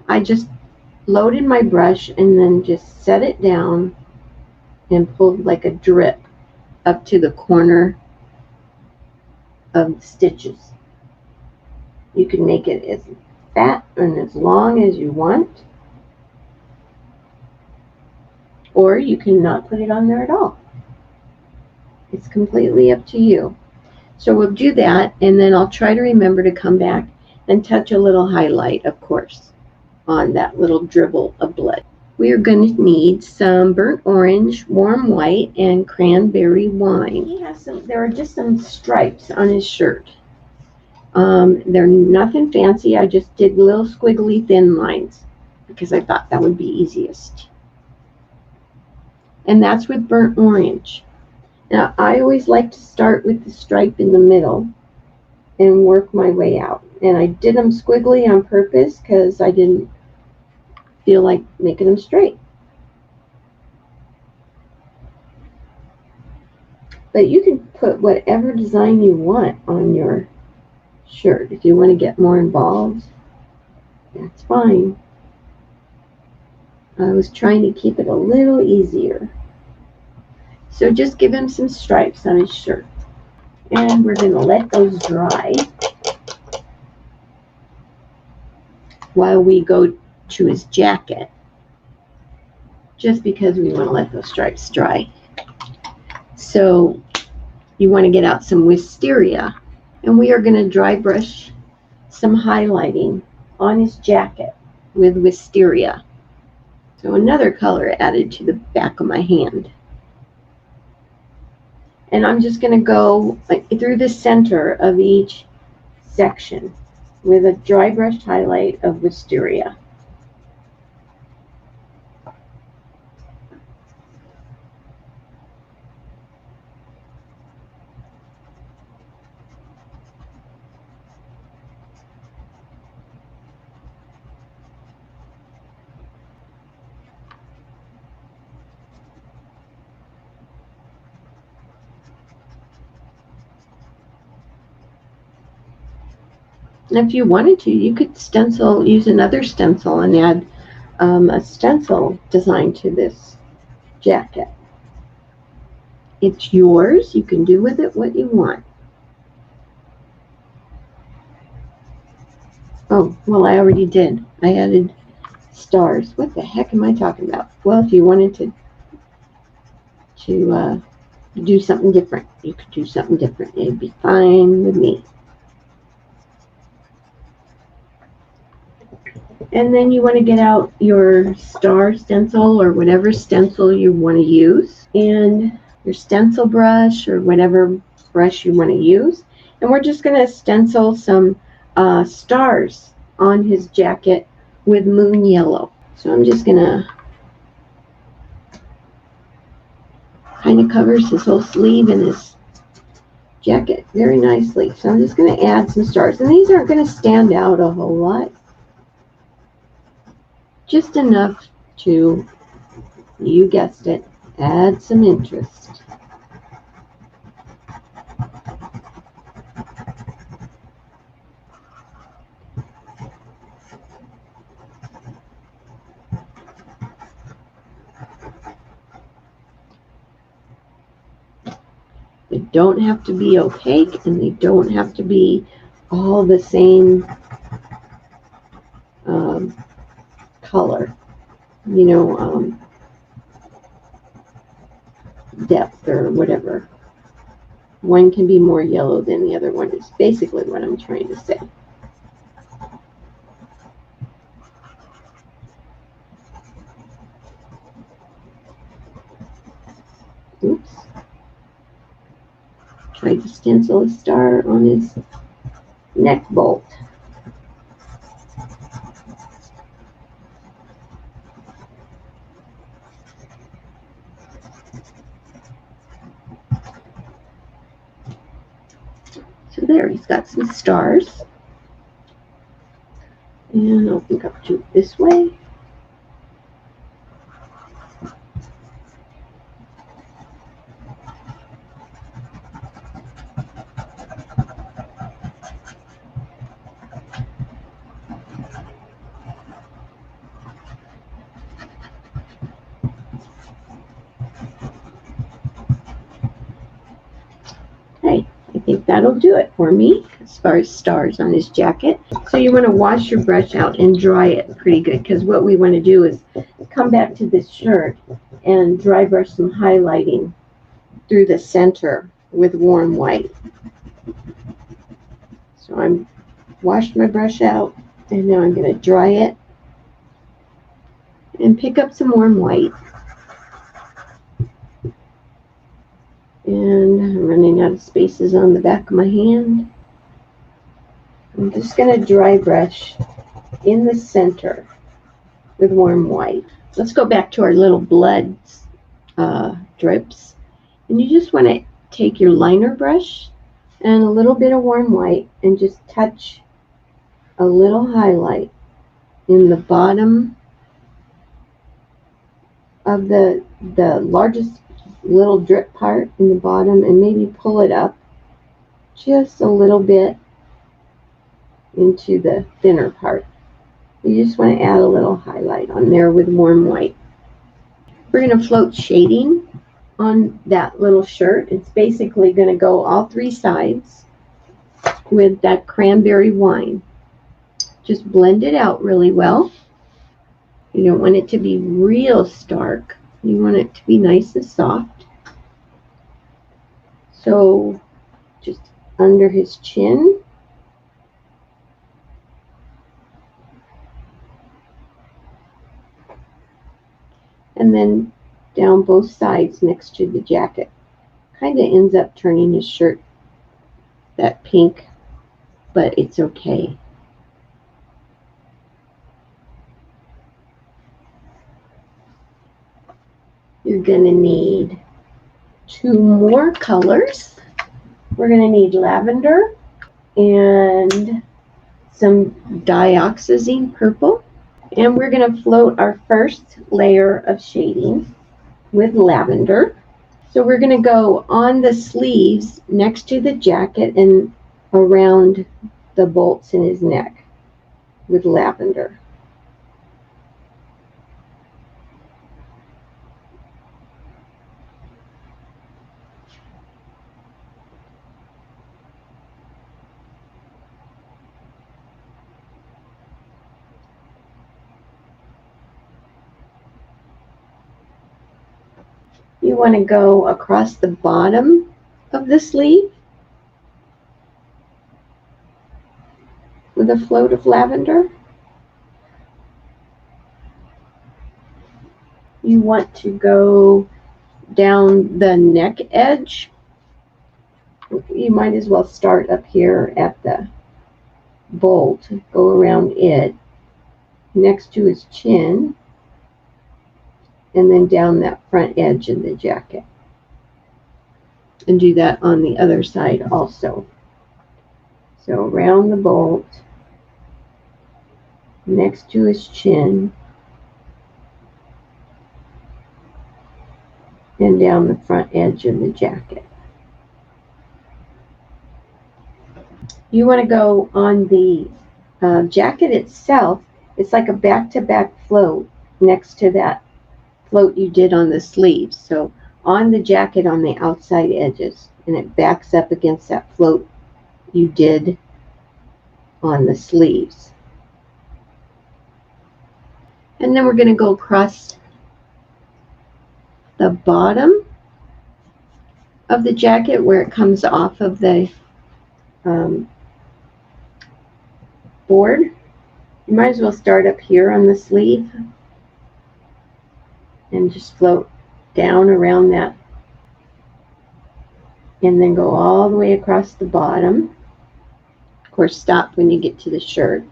I just loaded my brush and then just set it down and pulled like a drip up to the corner of stitches. You can make it as fat and as long as you want, or you can not put it on there at all. It's completely up to you. So we'll do that, and then I'll try to remember to come back and touch a little highlight, of course, on that little dribble of blood. We are going to need some burnt orange, warm white, and cranberry wine. There are just some stripes on his shirt. They're nothing fancy. I just did little squiggly thin lines because I thought that would be easiest. And that's with burnt orange. Now, I always like to start with the stripe in the middle and work my way out. And I did them squiggly on purpose because I didn't feel like making them straight. But you can put whatever design you want on your shirt. If you want to get more involved, that's fine. I was trying to keep it a little easier. So just give him some stripes on his shirt. And we're going to let those dry while we go to his jacket, just because we want to let those stripes dry. So you want to get out some wisteria, and we are going to dry brush some highlighting on his jacket with wisteria. So another color added to the back of my hand. And I'm just going to go through the center of each section with a dry brushed highlight of wisteria. And if you wanted to, you could use another stencil and add a stencil design to this jacket. It's yours. You can do with it what you want. Oh, well, I already did. I added stars. What the heck am I talking about? Well, if you wanted to do something different, you could do something different. It'd be fine with me. And then you want to get out your star stencil or whatever stencil you want to use, and your stencil brush or whatever brush you want to use. And we're just going to stencil some stars on his jacket with moon yellow. So I'm just going to kind of covers his whole sleeve and his jacket very nicely. So I'm just going to add some stars. And these aren't going to stand out a whole lot. Just enough to, you guessed it, add some interest. They don't have to be opaque, and they don't have to be all the same color, depth or whatever. One can be more yellow than the other one is basically what I'm trying to say. Oops. Tried to stencil a star on his neck bolt. So there, he's got some stars. And I'll think up to this way. think that'll do it for me as far as stars on his jacket. So you want to wash your brush out and dry it pretty good, because what we want to do is come back to this shirt and dry brush some highlighting through the center with warm white. So I'm washed my brush out, and now I'm going to dry it and pick up some warm white. And I'm running out of spaces on the back of my hand. I'm just going to dry brush in the center with warm white. Let's go back to our little blood drips. And you just want to take your liner brush and a little bit of warm white and just touch a little highlight in the bottom of the largest little drip part in the bottom, and maybe pull it up just a little bit into the thinner part. You just want to add a little highlight on there with warm white. We're going to float shading on that little shirt. It's basically going to go all three sides with that cranberry wine. Just blend it out really well. You don't want it to be real stark. You want it to be nice and soft. So just under his chin. And then down both sides next to the jacket. Kind of ends up turning his shirt that pink, but it's okay. You're going to need 2 more colors. We're going to need lavender and some dioxazine purple. And we're going to float our first layer of shading with lavender. So we're going to go on the sleeves next to the jacket and around the bolts in his neck with lavender. You want to go across the bottom of the sleeve with a float of lavender. You want to go down the neck edge. You might as well start up here at the bolt, go around it, next to his chin, and then down that front edge of the jacket. And do that on the other side also. So around the bolt, next to his chin, and down the front edge of the jacket. You want to go on the jacket itself. It's like a back-to-back float next to that float you did on the sleeves. So on the jacket on the outside edges, and it backs up against that float you did on the sleeves. And then we're going to go across the bottom of the jacket where it comes off of the board. You might as well start up here on the sleeve and just float down around that, and then go all the way across the bottom. Of course, stop when you get to the shirt,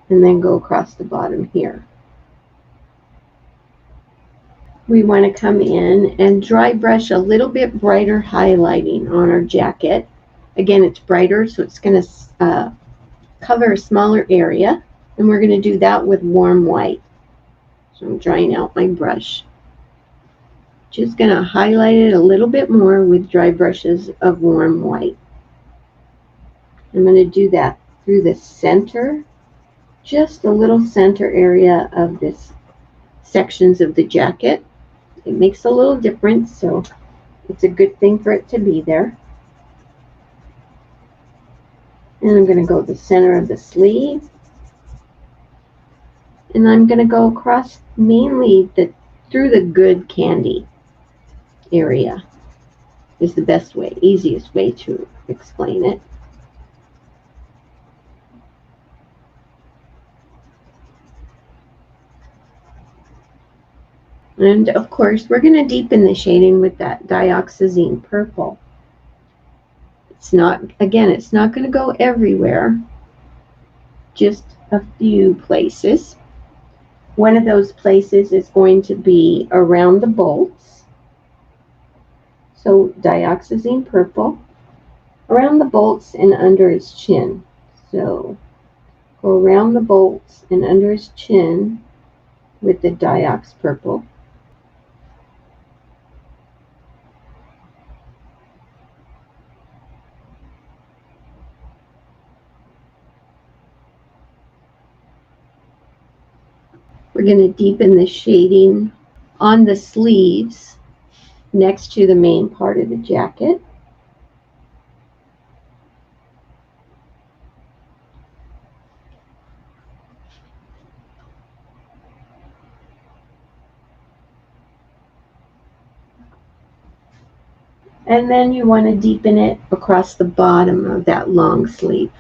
and then go across the bottom here. We want to come in and dry brush a little bit brighter highlighting on our jacket. Again, it's brighter, so it's going to cover a smaller area, and we're going to do that with warm white. So I'm drying out my brush. Just going to highlight it a little bit more with dry brushes of warm white. I'm going to do that through the center, just a little center area of this sections of the jacket. It makes a little difference, so it's a good thing for it to be there. And I'm going to go to the center of the sleeve. And I'm going to go across mainly through the good candy area is the best way, easiest way to explain it. And of course, we're going to deepen the shading with that dioxazine purple. It's not going to go everywhere, just a few places. One of those places is going to be around the bolts. So dioxazine purple, around the bolts and under his chin. So go around the bolts and under his chin with the diox purple. We're going to deepen the shading on the sleeves next to the main part of the jacket. And then you want to deepen it across the bottom of that long sleeve.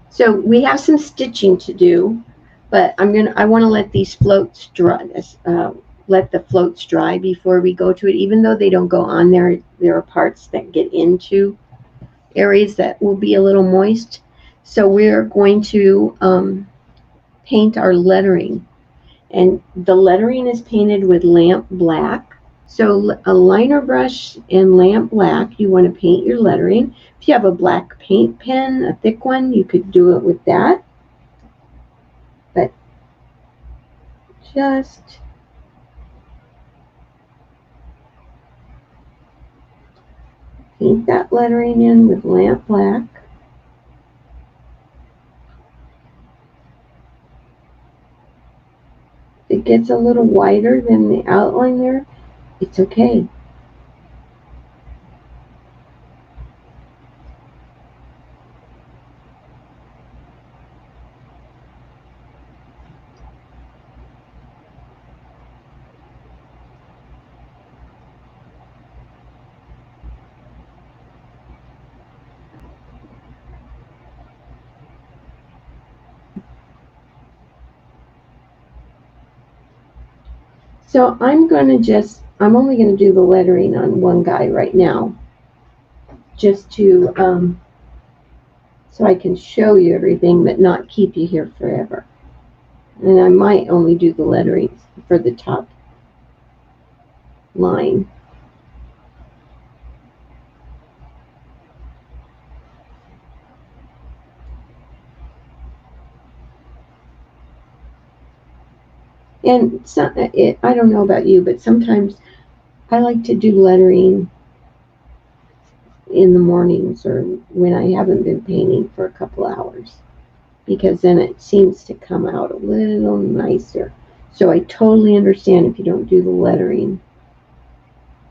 So we have some stitching to do, but I want to let these floats dry. Let the floats dry before we go to it. Even though they don't go on there, there are parts that get into areas that will be a little moist. So we're going to paint our lettering, and the lettering is painted with lamp black. So a liner brush and lamp black, you want to paint your lettering. If you have a black paint pen, a thick one, you could do it with that. But just paint that lettering in with lamp black. If it gets a little wider than the outline there, it's okay. So I'm only going to do the lettering on one guy right now, just to, so I can show you everything, but not keep you here forever. And I might only do the lettering for the top line. And I don't know about you, but sometimes I like to do lettering in the mornings or when I haven't been painting for a couple hours, because then it seems to come out a little nicer. So I totally understand if you don't do the lettering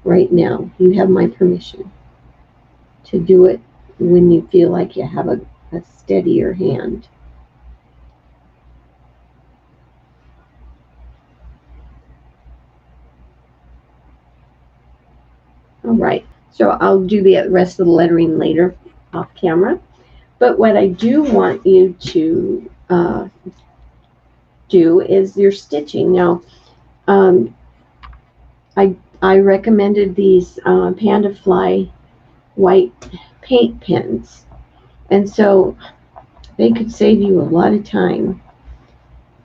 right now. You have my permission to do it when you feel like you have a steadier hand. All right, so I'll do the rest of the lettering later off camera. But what I do want you to do is your stitching. Now, I recommended these Panda Fly white paint pens, and so they could save you a lot of time.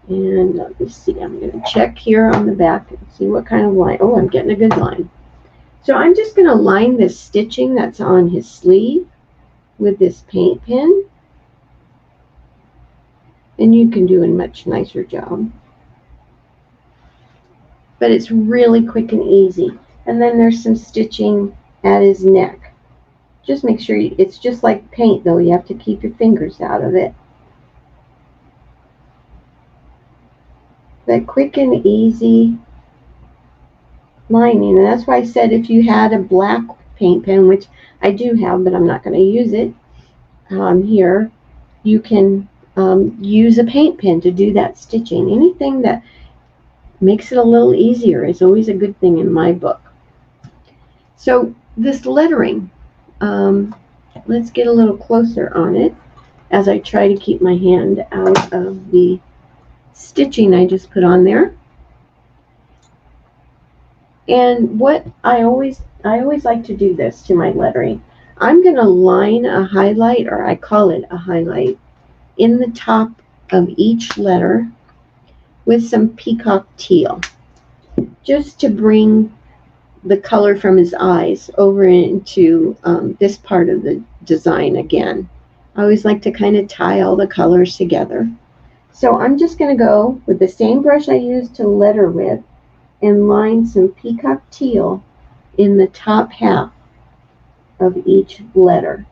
And let me see, I'm going to check here on the back and see what kind of line. Oh, I'm getting a good line. So I'm just going to line this stitching that's on his sleeve with this paint pen. And you can do a much nicer job. But it's really quick and easy. And then there's some stitching at his neck. Just make sure it's just like paint, though. You have to keep your fingers out of it. But quick and easy. lining. And that's why I said if you had a black paint pen, which I do have, but I'm not going to use it here, you can use a paint pen to do that stitching. Anything that makes it a little easier is always a good thing in my book. So this lettering, let's get a little closer on it as I try to keep my hand out of the stitching I just put on there. And what I always like to do this to my lettering. I'm going to line a highlight, or I call it a highlight, in the top of each letter with some peacock teal, just to bring the color from his eyes over into this part of the design again. I always like to kind of tie all the colors together. So I'm just going to go with the same brush I used to letter with and line some peacock teal in the top half of each letter.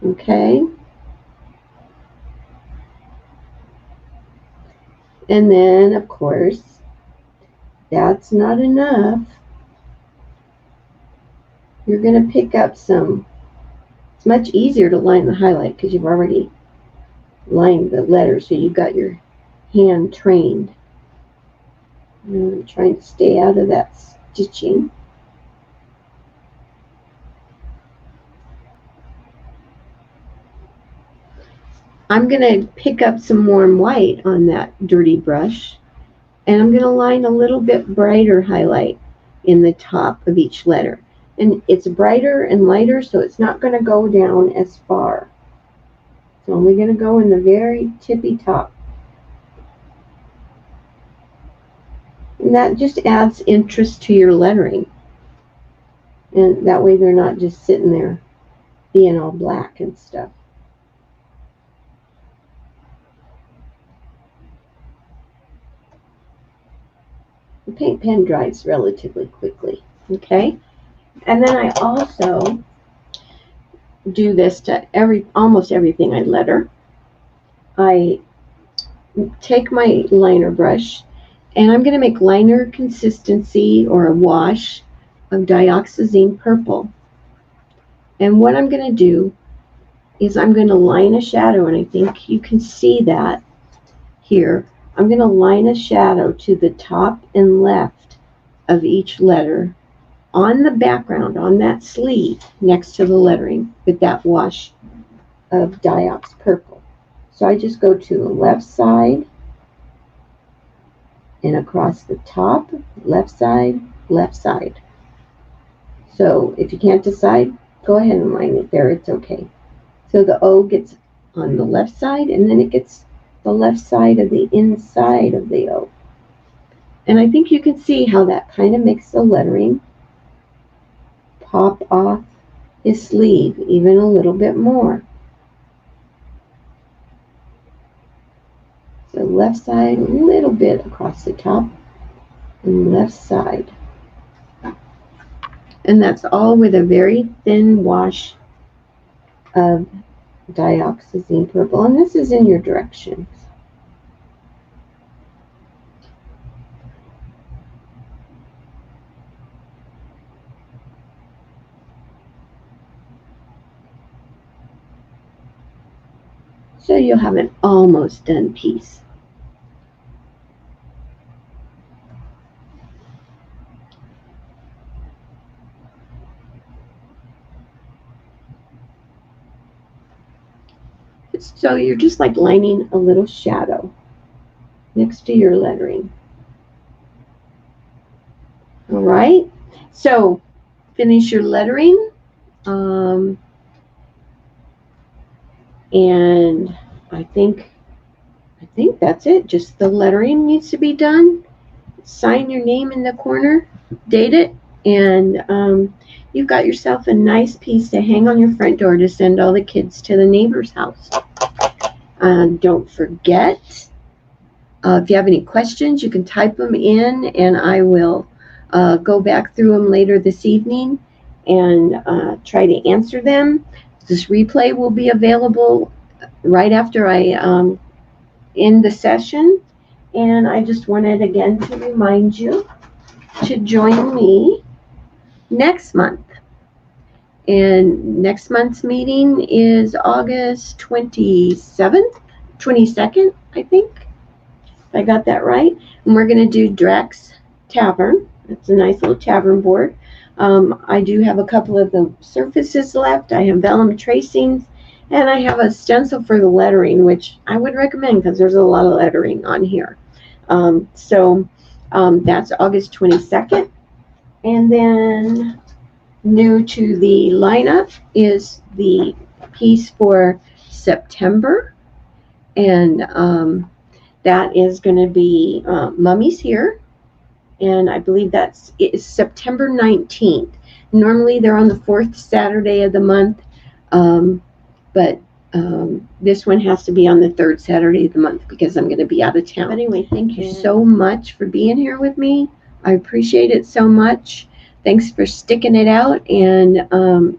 Okay. And then, of course, that's not enough. You're going to pick up some. It's much easier to line the highlight because you've already lined the letters, so you've got your hand trained. I'm trying to stay out of that stitching. I'm going to pick up some warm white on that dirty brush, and I'm going to line a little bit brighter highlight in the top of each letter. And it's brighter and lighter, so it's not going to go down as far. It's only going to go in the very tippy top. And that just adds interest to your lettering. And that way they're not just sitting there being all black and stuff. The paint pen dries relatively quickly, okay? And then I also do this to almost everything I letter. I take my liner brush, and I'm going to make liner consistency or a wash of dioxazine purple. And what I'm going to do is I'm going to line a shadow, and I think you can see that here. I'm going to line a shadow to the top and left of each letter on the background, on that sleeve next to the lettering with that wash of Diox purple. So I just go to the left side and across the top, left side, left side. So if you can't decide, go ahead and line it there, it's okay. So the O gets on the left side, and then it gets the left side of the inside of the O. And I think you can see how that kind of makes the lettering pop off his sleeve even a little bit more. So left side, a little bit across the top, and left side. And that's all with a very thin wash of dioxazine purple. And this is in your directions. So you'll have an almost done piece. So you're just like lining a little shadow next to your lettering. All right, so finish your lettering. And I think that's it. Just the lettering needs to be done. Sign your name in the corner, date it, and you've got yourself a nice piece to hang on your front door to send all the kids to the neighbor's house. Don't forget, if you have any questions, you can type them in, and I will go back through them later this evening and try to answer them. This replay will be available right after I end the session, And I just wanted again to remind you to join me next month. And next month's meeting is August 22nd, I think. If I got that right. And we're going to do Drax Tavern. It's a nice little tavern board. I do have a couple of the surfaces left. I have vellum tracings. And I have a stencil for the lettering, which I would recommend because there's a lot of lettering on here. That's August 22nd. And then new to the lineup is the piece for September. And that is going to be Mummies Here. And I believe it's September 19th. Normally they're on the fourth Saturday of the month. But this one has to be on the third Saturday of the month because I'm going to be out of town. But anyway, thank you so much for being here with me. I appreciate it so much. Thanks for sticking it out, and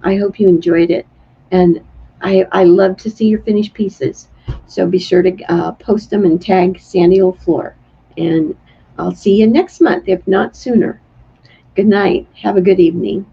I hope you enjoyed it. And I love to see your finished pieces. So be sure to post them and tag Sandy Old Floor. And I'll see you next month, if not sooner. Good night. Have a good evening.